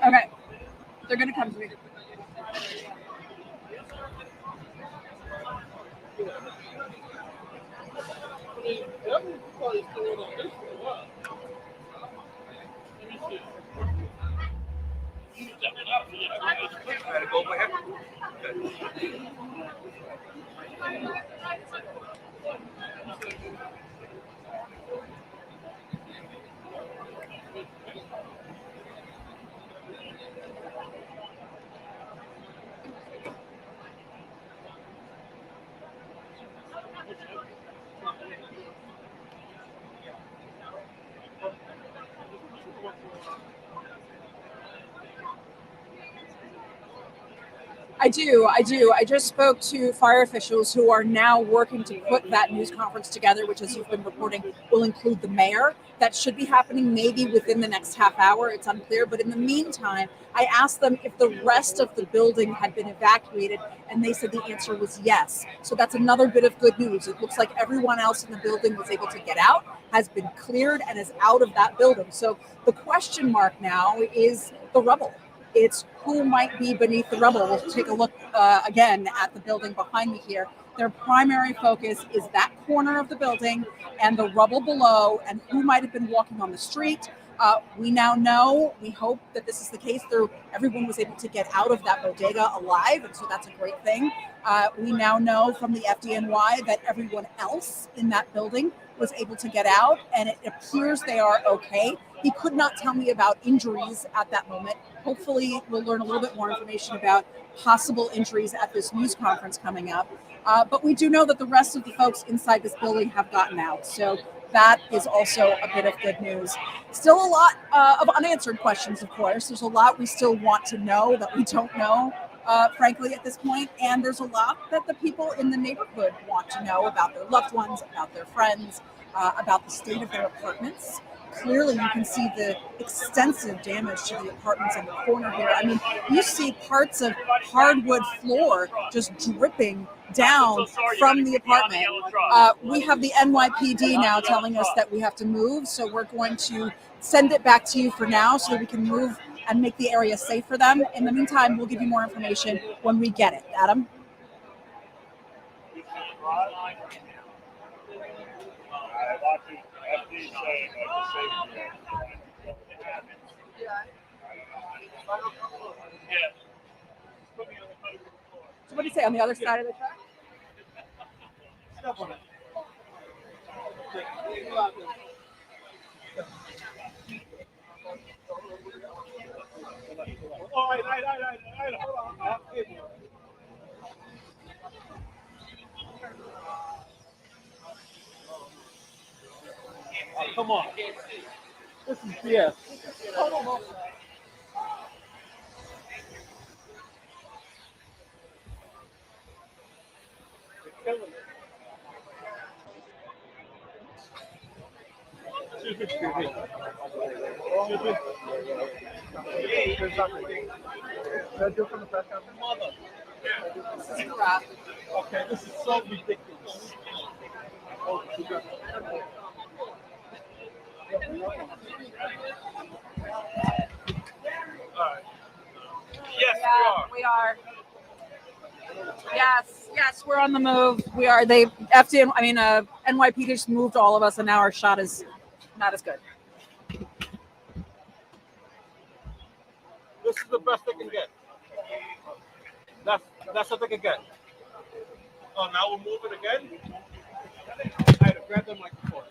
C: Okay, they're gonna come to me.
D: Gotta go over here.
C: I do. I just spoke to fire officials who are now working to put that news conference together, which, as you've been reporting, will include the mayor. That should be happening maybe within the next half hour. It's unclear. But in the meantime, I asked them if the rest of the building had been evacuated, and they said the answer was yes. So that's another bit of good news. It looks like everyone else in the building was able to get out, has been cleared, and is out of that building. So the question mark now is the rubble. It's who might be beneath the rubble. We'll take a look again at the building behind me here. Their primary focus is that corner of the building and the rubble below, and who might have been walking on the street. We now know, we hope that this is the case, everyone was able to get out of that bodega alive, and so that's a great thing. We now know from the FDNY that everyone else in that building was able to get out, and it appears they are okay. He could not tell me about injuries at that moment. Hopefully, we'll learn a little bit more information about possible injuries at this news conference coming up. But we do know that the rest of the folks inside this building have gotten out. So that is also a bit of good news. Still a lot of unanswered questions, of course. There's a lot we still want to know that we don't know, frankly, at this point. And there's a lot that the people in the neighborhood want to know about their loved ones, about their friends, about the state of their apartments. Clearly, you can see the extensive damage to the apartments on the corner here. I mean, you see parts of hardwood floor just dripping down from the apartment. We have the NYPD now telling us that we have to move, so we're going to send it back to you for now so that we can move and make the area safe for them. In the meantime, we'll give you more information when we get it. Adam? So what do you say, on the other side of the track?
D: All right, hold on. Come on. This is BS. Excuse me.
B: There's nothing. Should I do it from the press conference?
C: This is the wrap.
D: Okay, this is so ridiculous. Oh,
A: Yes,
C: We are. Yes, we're on the move. We are. NYPD just moved all of us, and now our shot is not as good.
D: This is the best they can get. That's what they can get. Oh, now we're moving again? I had to grab the microphone.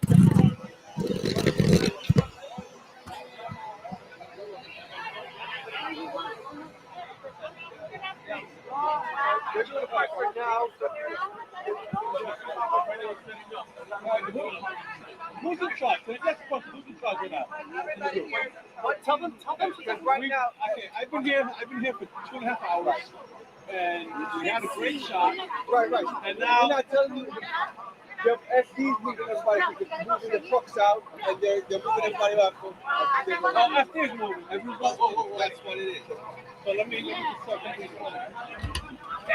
D: They're doing a fight right now. Who's in charge? That's the question. Who's in charge right now? Tell them because right now, okay, I've been here for 2.5 hours, and we had a great shot. Right. And now,
B: We're not telling you. The SD's moving everybody, moving the trucks out, and they're moving everybody out.
D: FD is moving. Whoa. That's what it is. So let me just start getting this corner.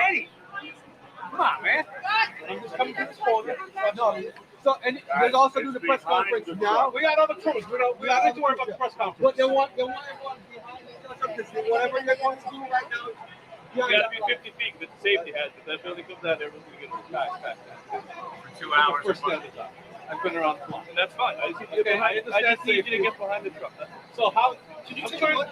D: Eddie! Come on, man. I'm just coming to this corner.
B: No. So, and they're also doing the press conference now.
D: We got other crews. We don't need to worry about the press conference.
B: But they want everyone behind it. Whatever they're going to do right now.
F: You gotta be 50 feet with the safety hat. If that building comes down, everyone's gonna get back.
A: For 2 hours.
D: First stand is up. I've been around the block.
F: And that's fine. I just need you to get behind the truck.
D: So how?
B: Can you take a look?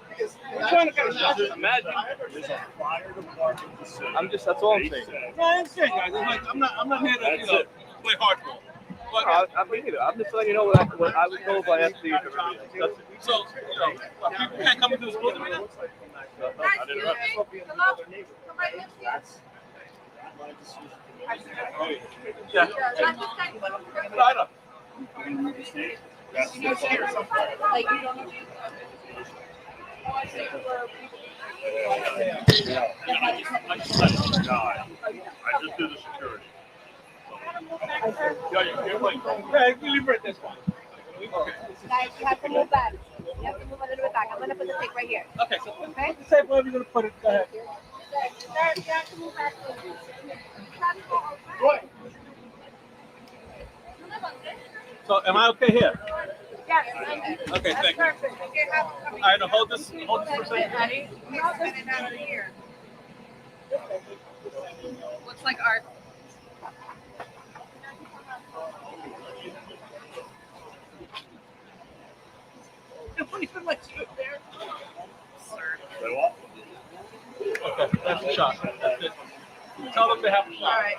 B: Because
D: We're trying to get a shot.
F: Imagine.
G: There's a fire department facility.
F: That's all I'm saying.
D: No, I understand, guys. I'm not here to play hardball. But
F: I mean, either. I'm just letting you know what I was told by FD.
D: so people can't come into this building right now.
F: I didn't know.
D: Yeah. Right up.
F: I just let him die. I just do the security. Yeah, you're like,
A: Hey, you leave it this one. Okay.
E: Guys, you have to move back. You have to move a little bit back. I'm gonna put the tape right here.
A: Okay, so
E: Okay?
A: the tape wherever you're gonna put it. Go ahead.
E: Sir, you have to move back.
A: So am I okay here?
E: Yes.
A: Okay,
E: That's
A: thank you.
E: perfect. Okay, have
A: All right, now hold this for a second.
E: Ready? No, this is out of here.
C: Looks like art.
A: Okay, that's a shot. That's it. Tell them they have a shot.
E: All right.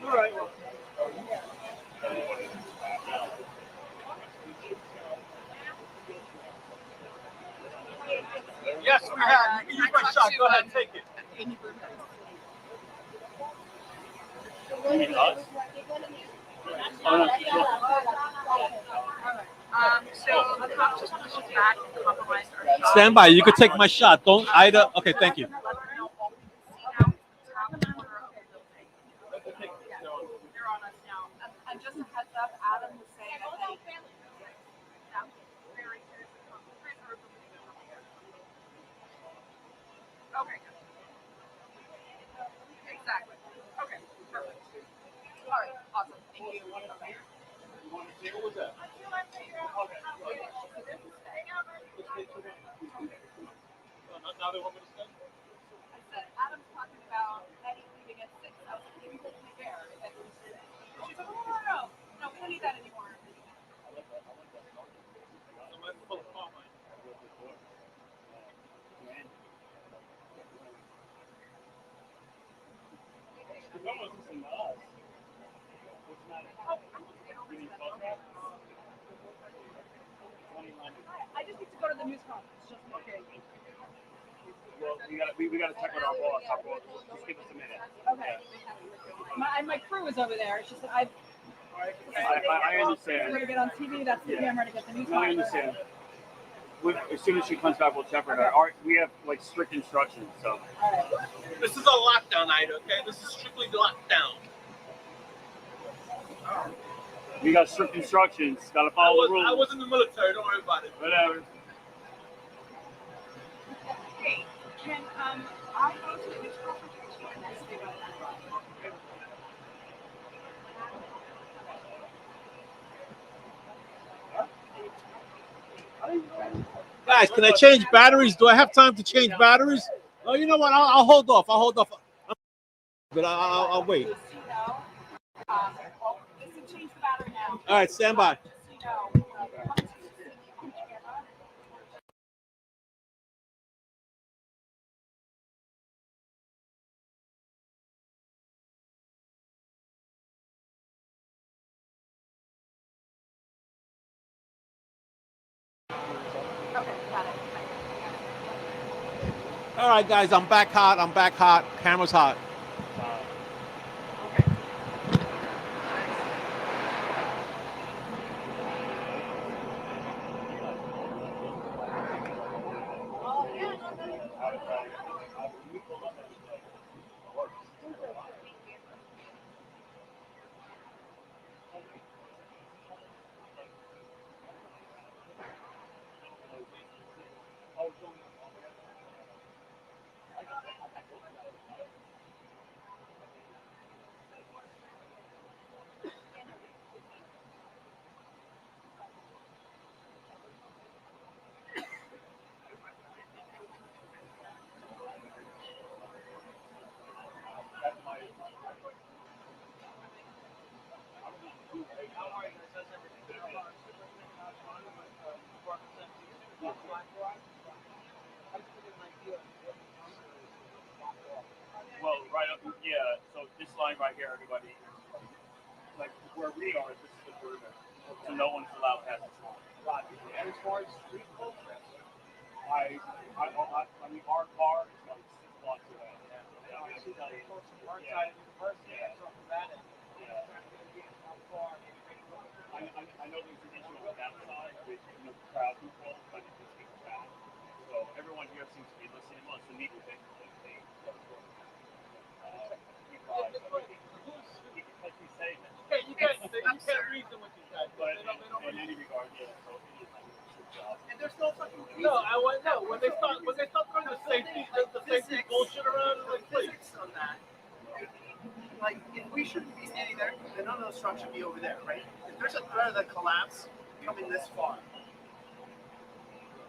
A: All right. Yes, we have. You can use my shot. Go ahead, take it.
C: So the cops just pushed us back and compromised our shot.
A: Stand by. You can take my shot. Don't Ida. Okay, thank you.
C: They're on us now. And just a heads up, Adam was saying that they very okay, good. Exactly. Okay, perfect. All right, awesome. Thank you. Okay.
A: Now they want me to stay?
C: I said, Adam's talking about Eddie leaving at 6. I was like, maybe we'll be there. She's like, no. No, we don't need that anymore.
A: Somebody pull a call mine.
C: I just need to go to the news conference. Just okay.
F: well, we gotta check with our boss. Our boss, just give us a minute.
C: Okay. My crew is over there. It's just that
F: I
C: we're
F: understand.
C: gonna get on TV. That's the camera to get the news
F: No, I
C: conference.
F: understand. As soon as she comes back, we'll check with her. We have like strict instructions, so.
C: All right.
A: This is a lockdown, Ida, okay? This is strictly lockdown.
F: We got strict instructions. Gotta follow the rules.
A: I was in the military. Don't worry about it.
F: Whatever.
C: Hey, can I go to the news conference and then stay by that?
A: Guys, can I change batteries? Do I have time to change batteries? Oh, you know what? I'll hold off. I'll hold off. But I'll wait.
C: Just to change the battery now.
A: All right, stand by.
C: Okay, got it.
A: All right, guys, I'm back hot. I'm back hot. Camera's hot.
F: Well, right up, yeah. So this line right here, everybody, like where we are, this is the perimeter. So no one's allowed past this line.
B: And as far as street culture,
F: I mean, our car is like 6 blocks away.
B: obviously that's close to our side of the university. That's off the bat.
F: I know there's an issue on that side with crowd control, but it's getting bad. So everyone here seems to be listening, wants to meet with me.
D: Okay, you can't reason with these guys.
F: But
D: They don't
F: in any regard, yeah. So it is like a job.
B: And there's no fucking reason.
D: No, I want no. When they start throwing the safety bullshit around, like please.
B: Physics on that. Like, if we shouldn't be standing there, then none of those trucks should be over there, right? If there's a threat of the collapse coming this far.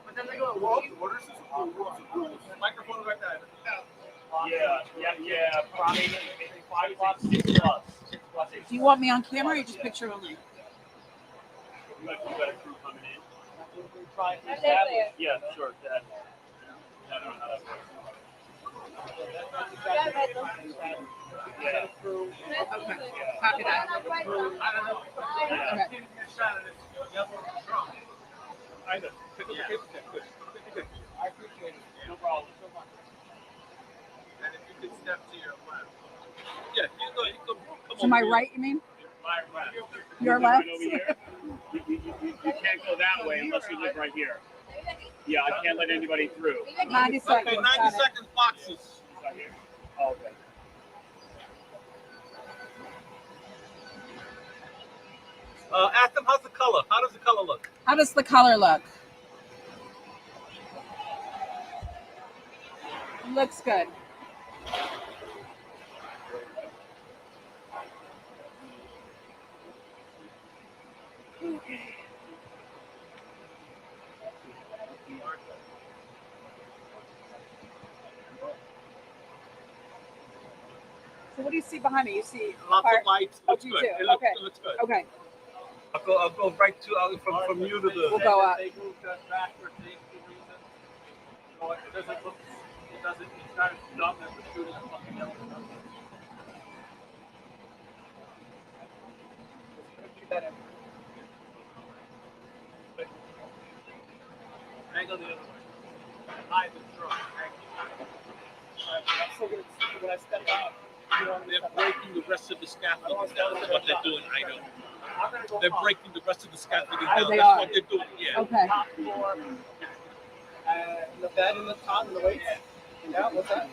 B: But then they go, well, the orders is
D: Microphone right there.
F: Yeah. Probably maybe 5 o'clock, 6 plus. 6 plus.
C: Do you want me on camera or you just picture only?
F: You got a crew coming in.
B: trying to
E: establish.
F: Yeah, sure. That. I don't know how that works. Yeah.
C: Copy that. Okay.
D: I know. Pick up the cable check. Good.
B: I appreciate it.
F: No problem.
D: And if you could step to your left. Yeah, you come
C: To my right, you mean?
D: My left.
C: Your left?
F: Right over here. You can't go that way unless you live right here. Yeah, I can't let anybody through.
C: 90 seconds.
D: Okay, 90
C: got it.
D: seconds boxes.
F: Right here. Oh, okay.
D: Ask them how's the color. How does the color look?
C: How does the color look? Looks good. So what do you see behind me? You see
D: Lots
C: fire-
D: of lights.
C: Oh,
D: Looks
C: you
D: good.
C: do?
D: It looks,
C: Okay.
D: it looks good.
C: Okay,
D: I'll go right to from you to the.
C: we'll go up.
D: They moved us back for safety reasons. So it doesn't look. It's not as dumb as we're shooting a fucking yellow. Angle the other way. Hide the truck.
B: I'm still gonna, when I step out, you know,
D: They're breaking the rest of the scaffolding down. That's what they're doing. I know.
B: I'm gonna go
D: They're
B: up.
D: breaking the rest of the scaffolding
C: Oh,
D: down.
C: they
D: That's
C: are.
D: what they're doing. Yeah.
C: Okay.
B: Top floor, the bed and the top and the weights. Yeah, what's that?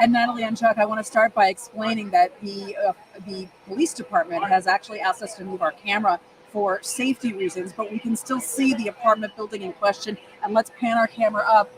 C: And Natalie and Chuck, I want to start by explaining that the police department has actually asked us to move our camera for safety reasons, but we can still see the apartment building in question. And let's pan our camera up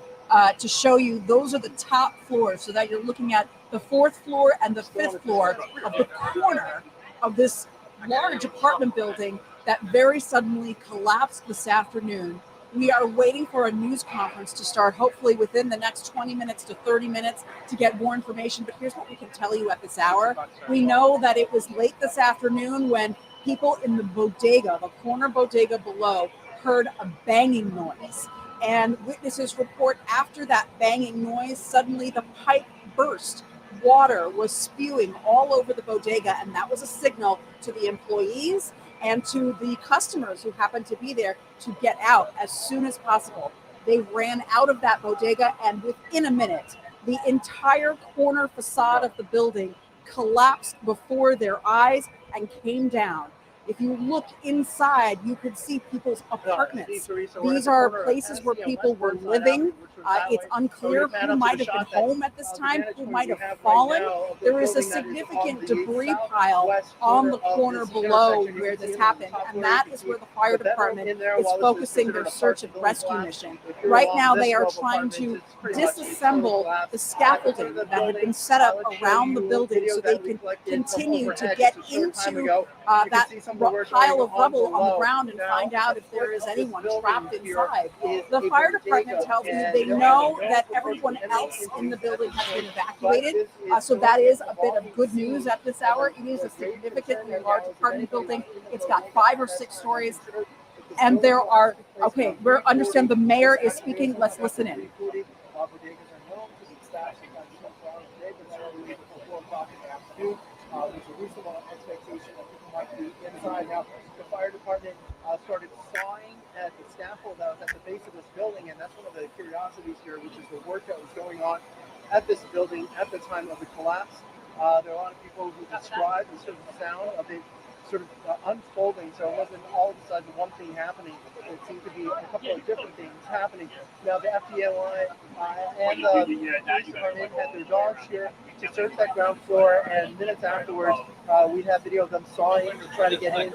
C: to show you those are the top floors, so that you're looking at the 4th floor and the 5th floor of the corner of this large apartment building that very suddenly collapsed this afternoon. We are waiting for a news conference to start, hopefully within the next 20 minutes to 30 minutes to get more information. But here's what we can tell you at this hour. We know that it was late this afternoon when people in the bodega, the corner bodega below, heard a banging noise. And witnesses report after that banging noise, suddenly the pipe burst. Water was spewing all over the bodega, and that was a signal to the employees and to the customers who happened to be there to get out as soon as possible. They ran out of that bodega, and within a minute, the entire corner facade of the building collapsed before their eyes and came down. If you look inside, you could see people's apartments. These are places where people were living. It's unclear who might have been home at this time, who might have fallen. There is a significant debris pile on the corner below where this happened, and that is where the fire department is focusing their search and rescue mission. Right now, they are trying to disassemble the scaffolding that had been set up around the building so they can continue to get into that pile of rubble on the ground and find out if there is anyone trapped inside. The fire department tells me they know that everyone else in the building has been evacuated, so that is a bit of good news at this hour. It is a significantly large apartment building. It's got 5 or 6 stories, and there are, okay, we understand the mayor is speaking. Let's listen in.
B: afternoon. There's a reasonable expectation that people might be inside. Now, the fire department started sawing at the scaffold that was at the base of this building, and that's one of the curiosities here, which is the work that was going on at this building at the time of the collapse. There are a lot of people who describe the sort of sound of it sort of unfolding, so it wasn't all of a sudden one thing happening. It seemed to be a couple of different things happening. Now the FDLI and the police department had their dogs here to search that ground floor, and minutes afterwards, we have video of them sawing to try to get in,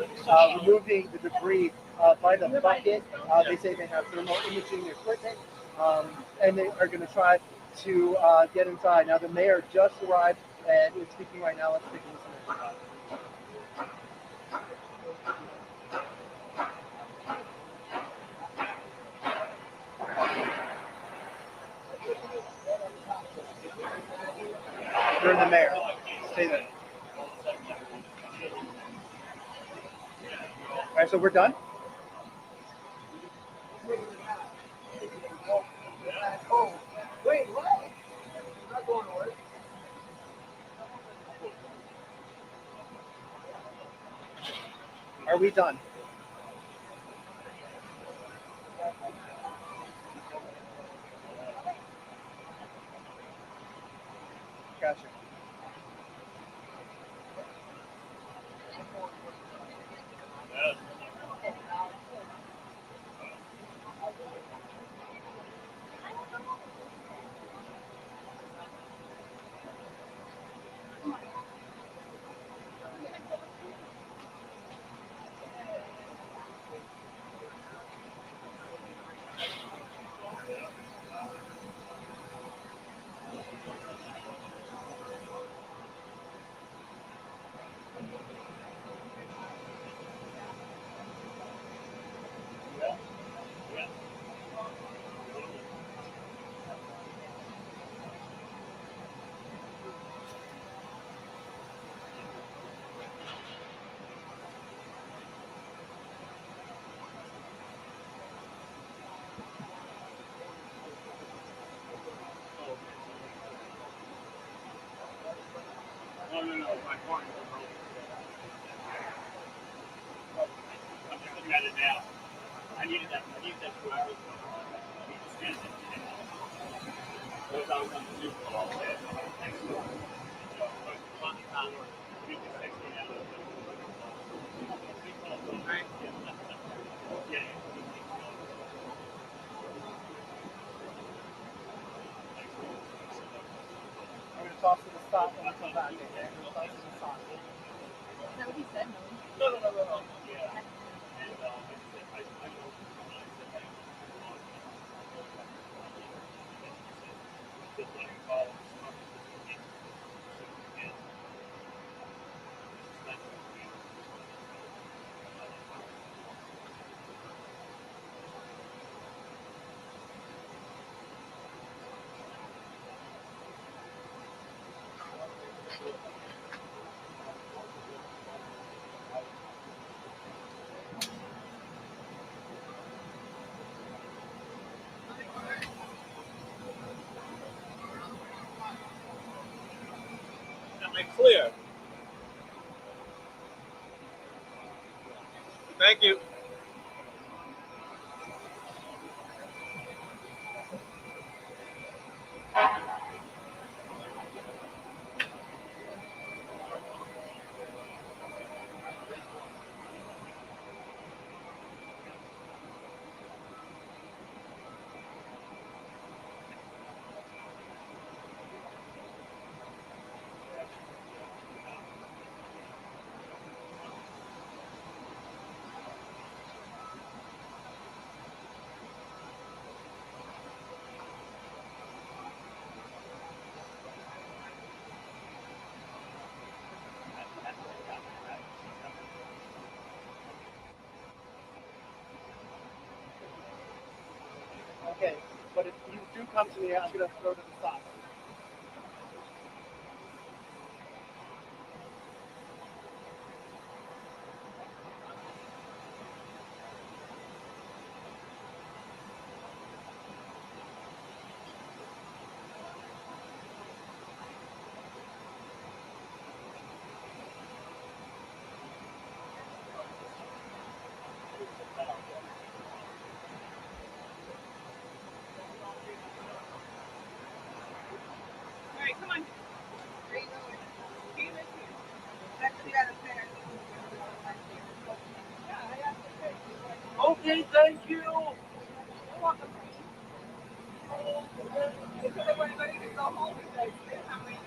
B: removing the debris by the bucket. They say they have thermal imaging equipment, and they are going to try to get inside. Now the mayor just arrived and is speaking right now. Let's take a listen. You're the mayor. Stay there. All right, so we're done. Wait, what? I'm not going to work. Are we done? Gotcha.
F: No, my point. I'm just looking at it now. I needed that 2 hours ago. I need to stand it. Because I was on the news all day. So, on the time, we can 16 hours. Yeah.
B: I'm going to toss it a stop when we come back. Okay? I'm going to toss it a stop.
E: Is that what he said?
F: No. Yeah. And I know.
D: Am I clear? Thank you.
B: Okay, but if you do come to me, I'm going to throw to the side.
D: you.
E: You're welcome. Because they weren't ready to go home because they didn't have any.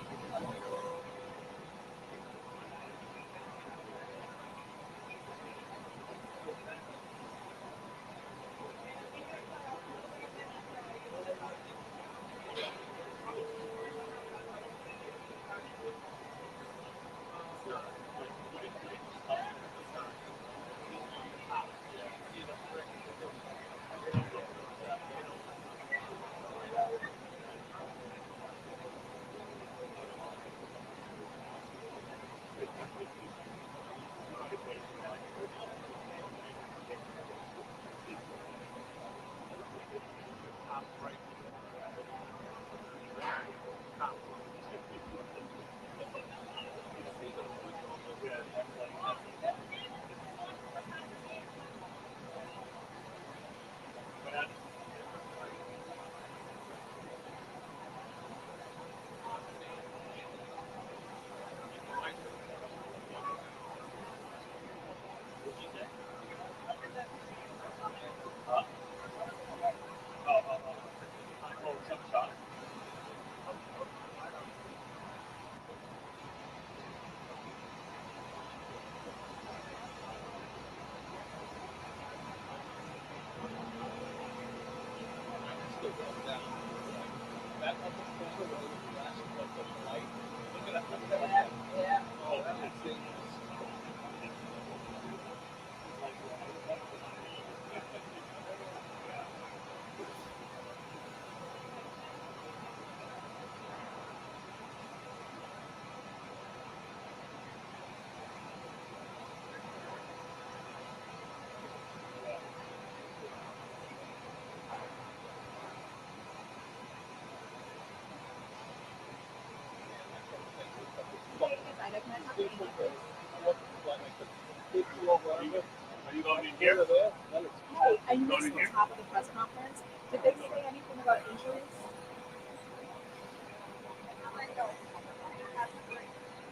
F: Are you going in here?
C: Hey, I missed the top of the press conference. Did they say anything about injuries?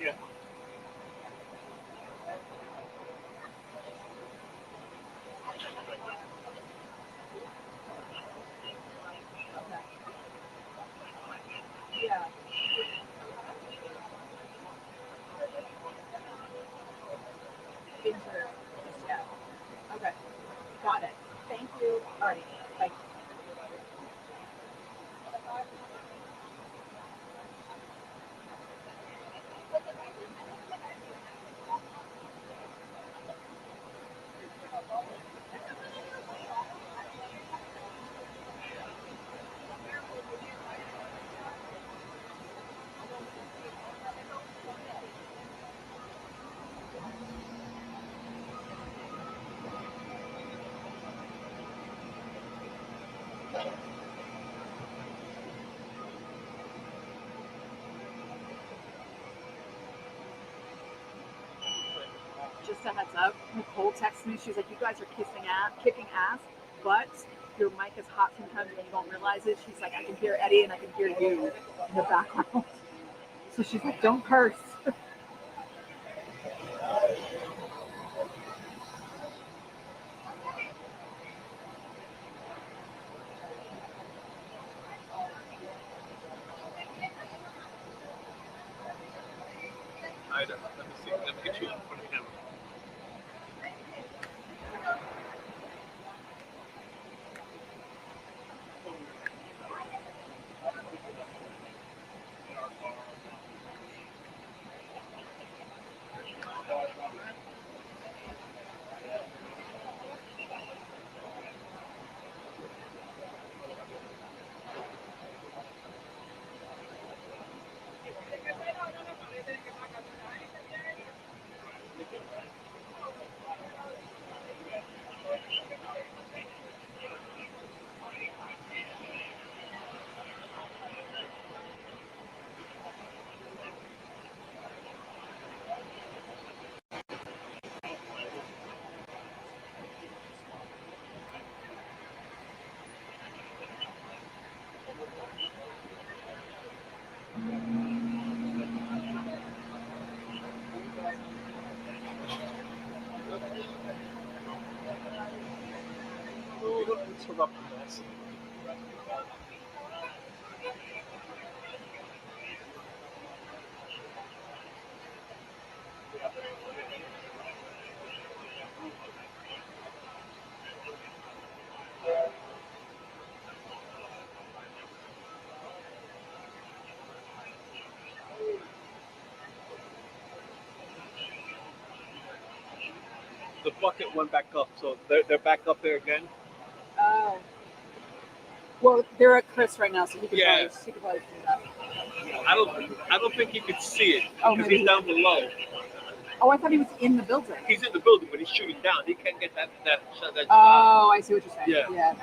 F: Yeah.
C: Yeah. Injured. Yeah. Okay. Got it. Thank you. All right. Bye. Just a heads up, Nicole texted me. She's like, "You guys are kicking ass, but your mic is hot sometimes when you don't realize it." She's like, "I can hear Eddie and I can hear you in the background." So she's like, "Don't curse."
D: Ida, let me see. Let me get you in front of the camera. corrupt mess. The bucket went back up, so they're back up there again.
C: Oh. Well, they're at Chris right now, so he could
D: Yeah.
C: probably do that.
D: I don't think you could see it
C: Oh,
D: because
C: maybe.
D: he's down below.
C: Oh, I thought he was in the building.
D: He's in the building, but he's shooting down. He can't get that shot.
C: Oh, I see what you're saying.
D: Yeah.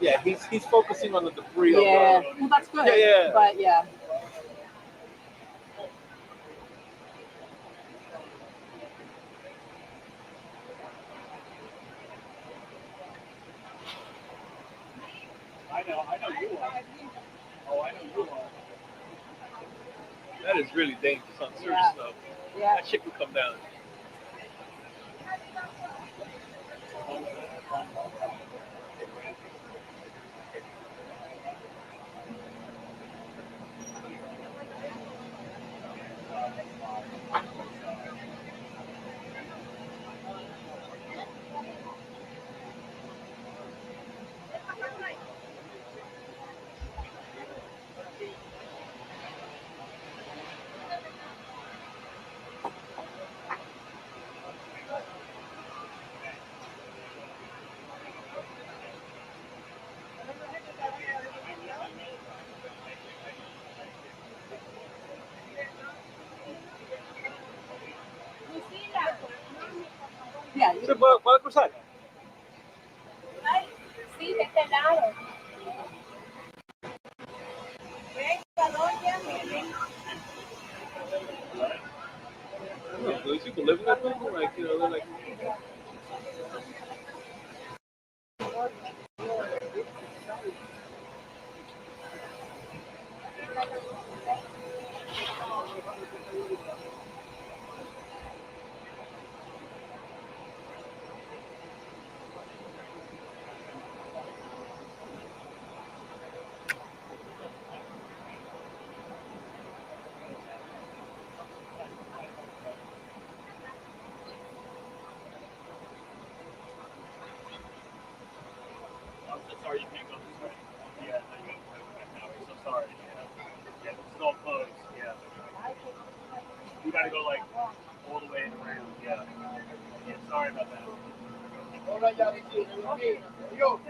D: Yeah, he's focusing on the debris.
C: Yeah. Well, that's good.
D: Yeah.
C: But yeah.
F: I know you are. Oh, I know you are.
D: That is really dangerous on serious stuff.
C: Yeah.
D: That shit could come down.
C: Yeah.
D: Sí, puede cruzar.
E: Sí, de este lado.
D: I don't know, do these people live in that building? Like, you know, they're like.
F: I'm so sorry you can't go this way. Yeah, no, you gotta go. So sorry. Yeah, it's all closed. Yeah. You gotta go like all the way around. Yeah. Yeah, sorry about that.
B: All right, y'all. Okay. Yo.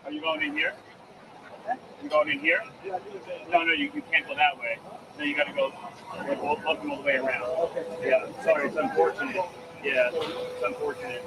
F: Are you going in here? You going in here? No, you can't go that way. No, you gotta go like all the way around. Yeah, sorry, it's unfortunate. Yeah, it's unfortunate.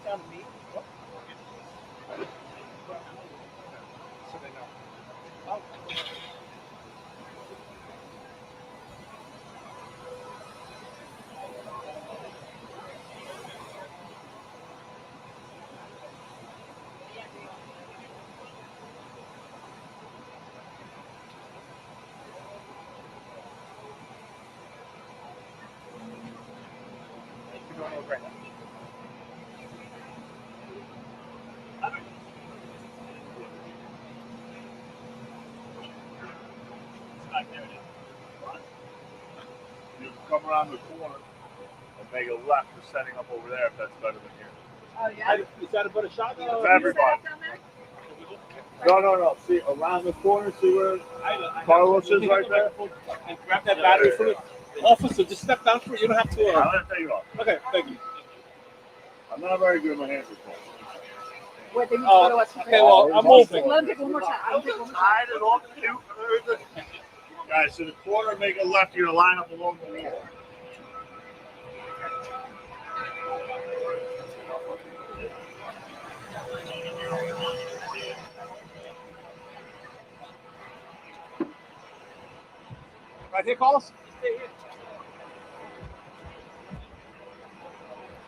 B: down to meet. So they know. Oh. You're doing okay.
G: You come around the corner and make a left for setting up over there if that's better than here.
E: Oh, yeah?
D: Is that a better shot?
G: It's everybody. No. See, around the corner, see where Carlos is right there?
D: And grab that battery from it. Officer, just step down for it. You don't have to.
G: I'll let take it off.
D: Okay, thank you.
G: I'm not very good with my hands with phone.
C: Wait, they need to go to us.
D: Okay, well, I'm moving.
C: Let them take one more shot. Let them take one more shot.
G: Guys, to the corner, make a left. You're gonna line up along the wall.
D: Right here, Carlos?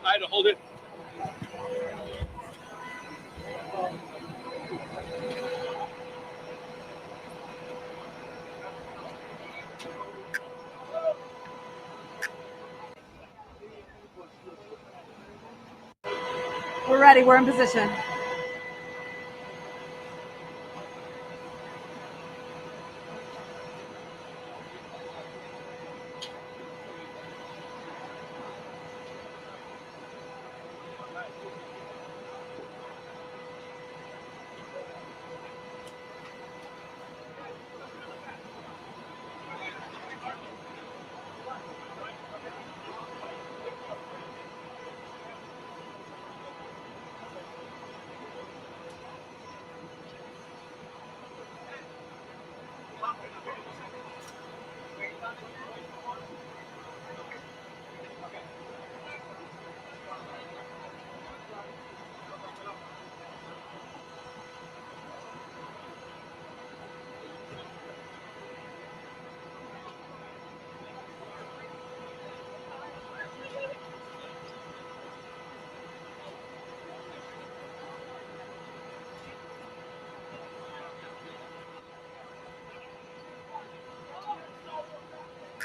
D: I had to hold it.
C: We're ready. We're in position.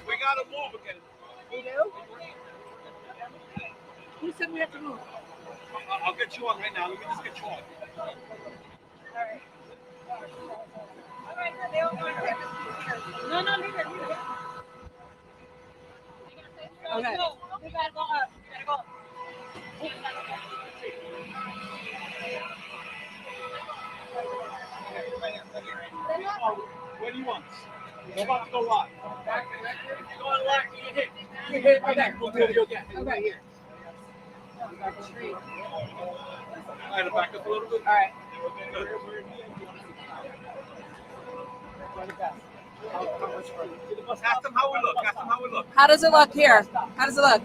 D: We gotta move again.
C: We do? Who said we have to move?
D: I'll get you on right now. Let me just get you on.
E: No, leave it.
C: Okay.
E: We gotta go up. We gotta go up.
D: Where do you want? We're about to go live.
A: You're going live. You hit.
D: You hit. Okay, we'll do it again.
C: Okay.
D: Here. I had to back up a little bit.
C: All right.
D: Ask them how we look. Ask them how we look.
C: How does it look here? How does it look?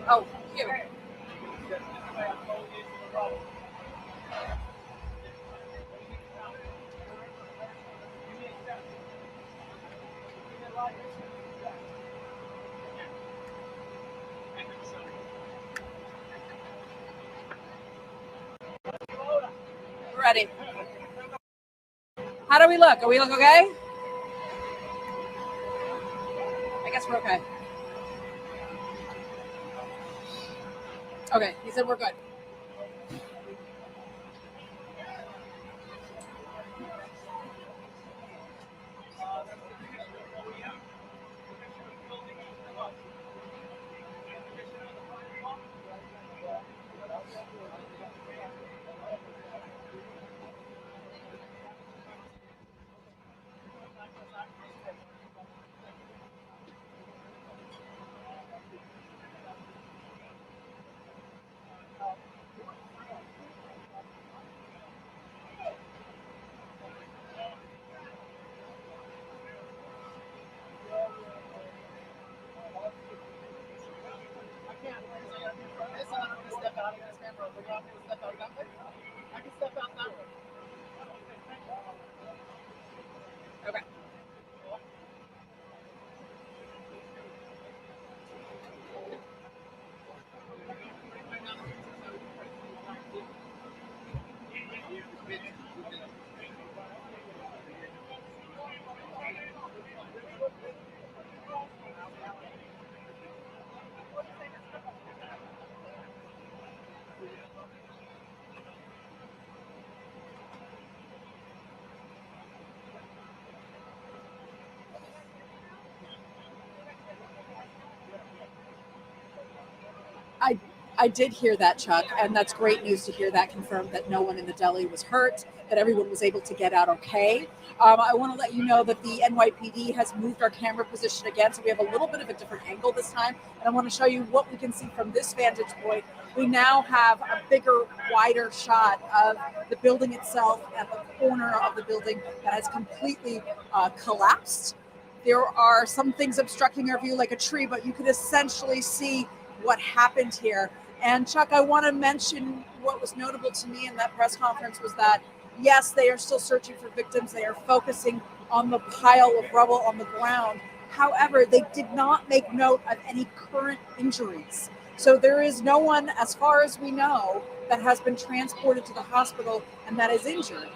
C: Oh, here. We're ready. How do we look? Are we look okay? I guess we're okay. Okay, he said we're good. I did hear that, Chuck, and that's great news to hear that confirmed that no one in the deli was hurt, that everyone was able to get out okay. I want to let you know that the NYPD has moved our camera position again, so we have a little bit of a different angle this time, and I want to show you what we can see from this vantage point. We now have a bigger, wider shot of the building itself and the corner of the building that has completely collapsed. There are some things obstructing our view like a tree, but you can essentially see what happened here. And Chuck, I want to mention what was notable to me in that press conference was that, yes, they are still searching for victims. They are focusing on the pile of rubble on the ground. However, they did not make note of any current injuries. So there is no one, as far as we know, that has been transported to the hospital and that is injured.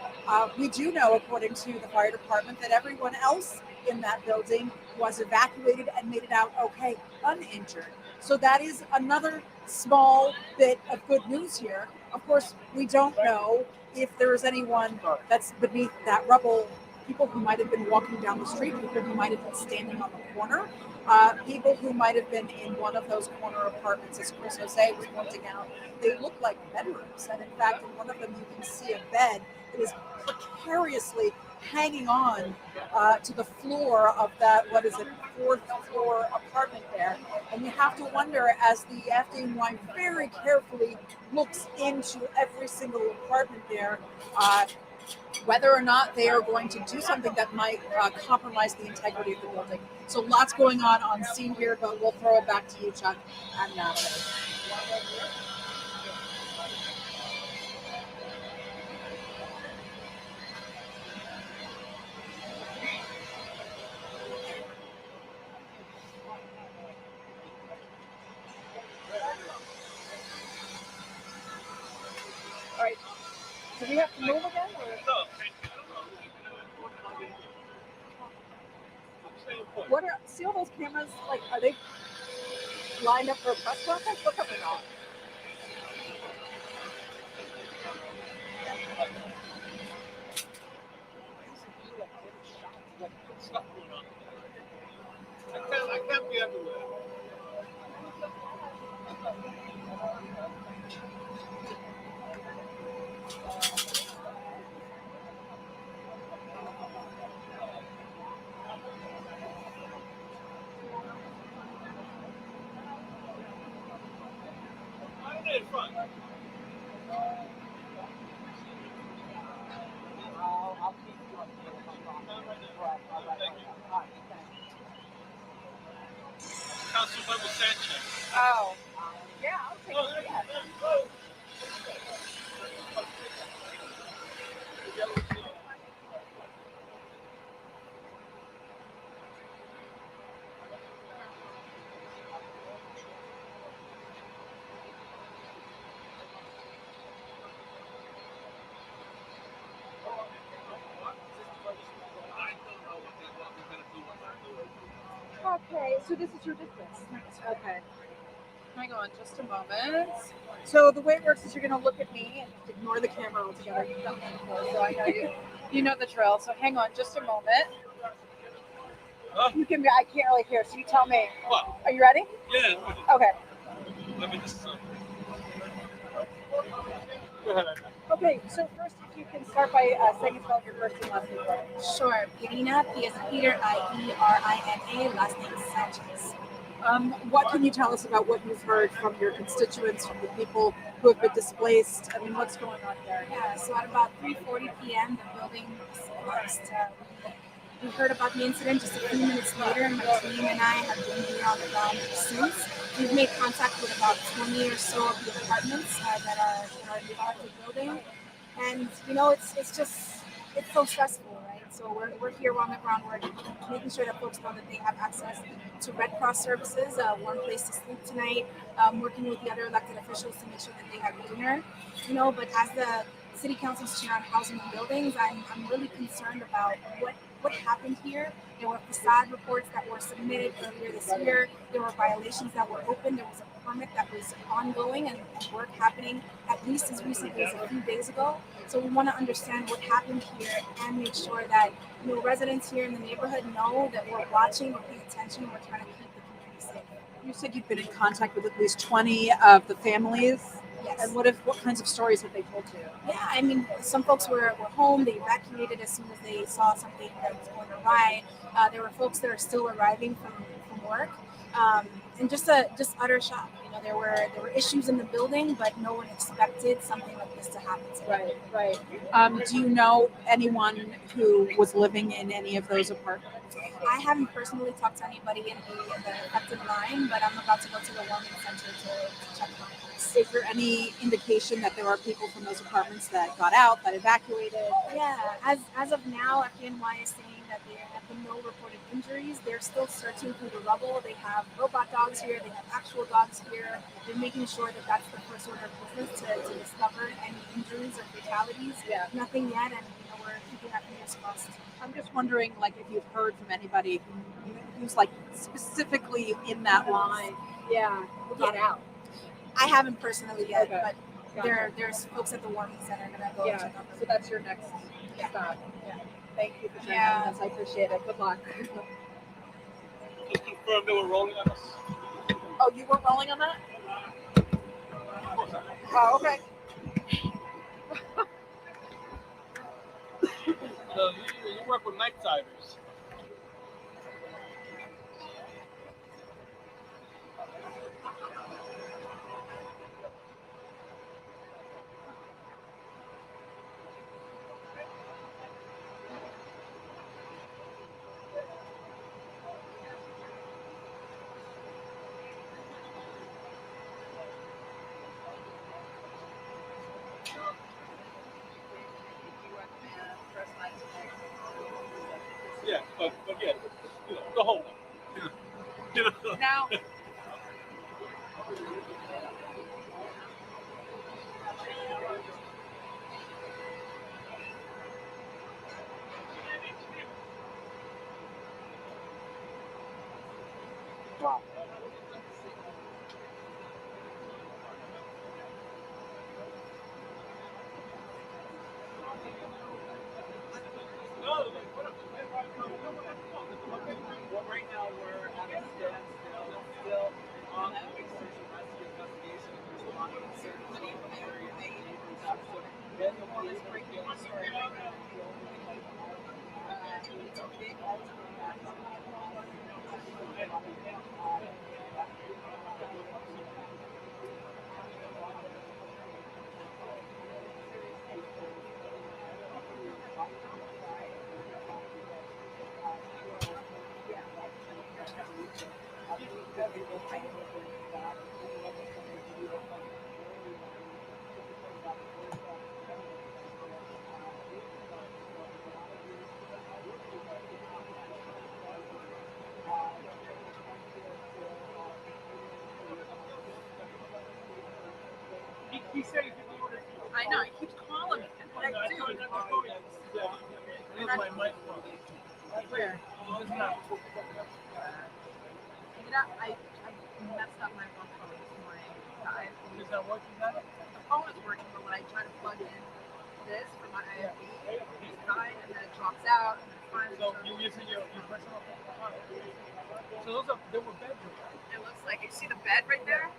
C: We do know, according to the fire department, that everyone else in that building was evacuated and made it out okay, uninjured. So that is another small bit of good news here. Of course, we don't know if there is anyone that's beneath that rubble, people who might have been walking down the street, people who might have been standing on the corner, people who might have been in one of those corner apartments, as Chris Jose was pointing out. They look like bedrooms, and in fact, in one of them you can see a bed that is precariously hanging on to the floor of that, what is it, fourth floor apartment there. And you have to wonder, as the FDNY very carefully looks into every single apartment there, whether or not they are going to do something that might compromise the integrity of the building. So lots going on scene here, but we'll throw it back to you, Chuck, and Natalie. All right. Do we have to move again? Or? What are, see all those cameras? Like, are they lined up for a press conference? Look up or not.
D: I can't be everywhere. I'm in front.
B: I'll keep you up here with my phone.
D: Councilmember Sanchez.
C: Oh, yeah, I'll take it. Yeah. Okay, so this is your distance. Okay. Hang on just a moment. So the way it works is you're going to look at me and just ignore the camera altogether. You've done that before, so I know you know the drill. So hang on just a moment.
D: Huh?
C: You can. I can't really hear, so you tell me.
D: What?
C: Are you ready?
D: Yeah.
C: Okay.
D: Let me just. Go ahead.
C: Okay. So first, if you can start by saying spell your first and last name.
E: Sure. Pierina, P as in Peter, Ierina, last name Sanchez.
C: What can you tell us about what you've heard from your constituents, from the people who have been displaced? I mean, what's going on there?
E: Yeah, so at about 3:40 p.m., the building collapsed. We heard about the incident just a few minutes later, and my team and I have been here on the ground since. We've made contact with about 20 or so of the apartments that are in the part of the building. And, you know, it's so stressful, right? So we're here on the ground, we're making sure that folks know that they have access to Red Cross services, one place to sleep tonight, working with the other elected officials to make sure that they have dinner, you know, but as the City Council's chair on housing and buildings, I'm really concerned about what happened here. There were facade reports that were submitted earlier this year. There were violations that were open. There was a permit that was ongoing and work happening at least as recently as a few days ago. So we want to understand what happened here and make sure that, you know, residents here in the neighborhood know that we're watching, we're paying attention, we're trying to keep the community safe.
C: You said you've been in contact with at least 20 of the families.
E: Yes.
C: And what kinds of stories have they told you?
E: Yeah, I mean, some folks were home. They evacuated as soon as they saw something that was going awry. There were folks that are still arriving from work, and just utter shock. You know, there were issues in the building, but no one expected something like this to happen to them.
C: Right. Do you know anyone who was living in any of those apartments?
E: I haven't personally talked to anybody in the affected line, but I'm about to go to the warming center to check on this.
C: Is there any indication that there are people from those apartments that got out, that evacuated?
E: Yeah, as of now, FDNY is saying that there have been no reported injuries. They're still searching through the rubble. They have robot dogs here. They have actual dogs here. They're making sure that that's the first order of business to discover any injuries or fatalities.
C: Yeah.
E: Nothing yet, and we're keeping our fingers crossed.
C: I'm just wondering, like, if you've heard from anybody who's like specifically in that line.
E: Yeah,
C: who got out.
E: I haven't personally yet,
C: Okay.
E: but there's folks at the warming center that I go check on them.
C: So that's your next stop. Yeah. Thank you for sharing this. I appreciate it. Good luck.
D: Just confirm they were rolling on us.
C: Oh, you were rolling on that? Oh, okay.
D: You work with night divers. Yeah, but yeah, the whole one.
C: Now,
B: Wow.
A: Well, right now we're at a standstill. It's still ongoing search and rescue investigation. There's a lot of uncertainty in the area. The neighbors have to then the police breaking the story right now. It's a big
D: He said he
C: I know, he keeps calling me.
D: I my microphone.
C: Where?
D: It's not.
C: I messed up my phone this morning.
D: Is that working now?
C: The phone is working, but when I try to plug in this for my IFB, it's fine, and then it drops out, and it's fine.
D: So you're using your personal phone? So they were bedrooms.
C: It looks like, you see the bed right there?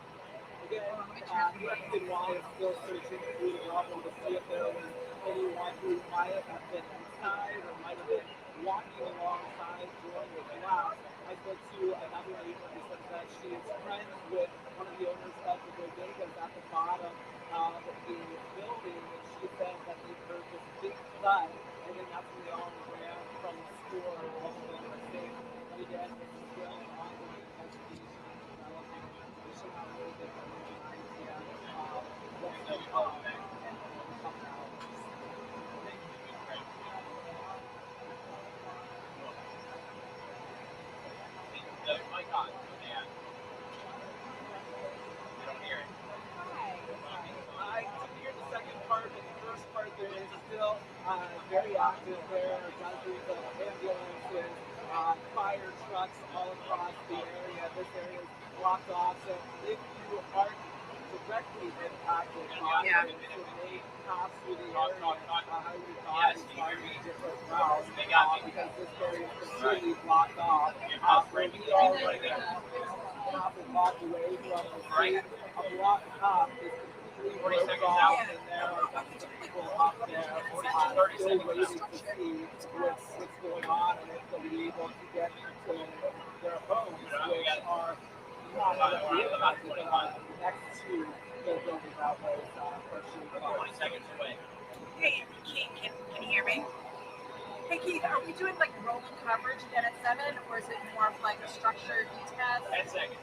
A: Again, FDNY is still searching through the rubble to see if there was anyone who might have been inside or might have been walking alongside during the collapse. I spoke to another neighbor who said that she is friends with one of the owners of the bodegas at the bottom of the building, and she said that they heard this big thud, and then that's when they all ran from the store over to the safe. But again, it's still an ongoing investigation and developing. We should have a little bit more of an idea of what's going on in a couple hours.
F: My God, man. I don't hear it.
A: I didn't hear the second part, but the first part there is still very active. There are dozens of ambulances, fire trucks all across the area. This area is blocked off, so if you aren't directly impacted by it, so they pass through the area, I would advise finding different routes because this area is completely blocked off. We are right now.
B: block away from the street. A block up is completely
A: 40
B: roped
A: seconds
B: off,
A: out.
B: and there are a bunch of people up there still waiting to see what's going on and if they'll be able to get to their homes, which are not next to the building that was partially
A: 20 seconds away.
H: Hey, Keith, can you hear me? Hey, Keith, are we doing like rolling coverage again at 7, or is it more of like a structured test?
A: 10 seconds.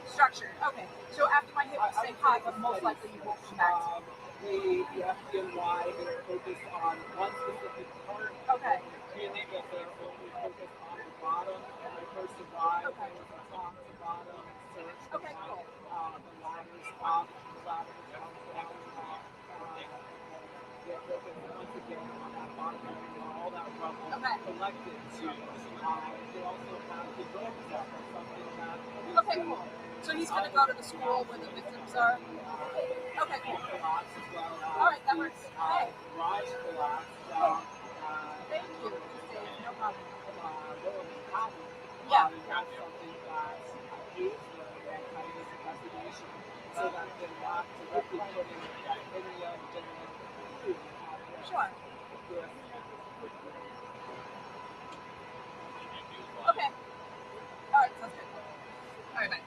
H: Structured, okay. So after my hit, we say hot, but most likely you won't come back to me.
B: The FDNY, they're focused on one specific part.
H: Okay.
B: Really, that they're only focused on the bottom. And when I first arrived,
H: Okay.
B: there was a top to bottom search.
H: Okay, cool.
B: The ladders up, the ladders down, they're focused once again on that bottom area, all that rubble collected to. They also have the domes up, or something that.
H: Okay, cool. So he's going to go to the school where the victims are? Okay, cool. All right, that works. Hey.
B: Garage collapse.
H: Thank you. No problem.
B: Yeah. That's something that aids the anti-this investigation so that they're not directly putting any of the food out there.
H: Sure.
B: Yes.
H: Okay. All right, sounds good. All right, bye.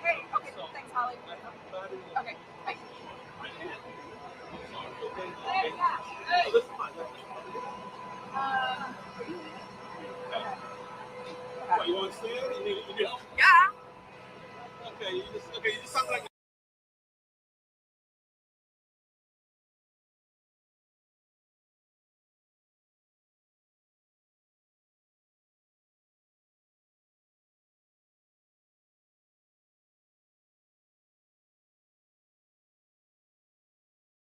H: Hey, okay, thanks, Holly. Okay, bye. Hey, yeah. Hey.
D: You want to stand?
H: Yeah.
D: Okay, you just sound like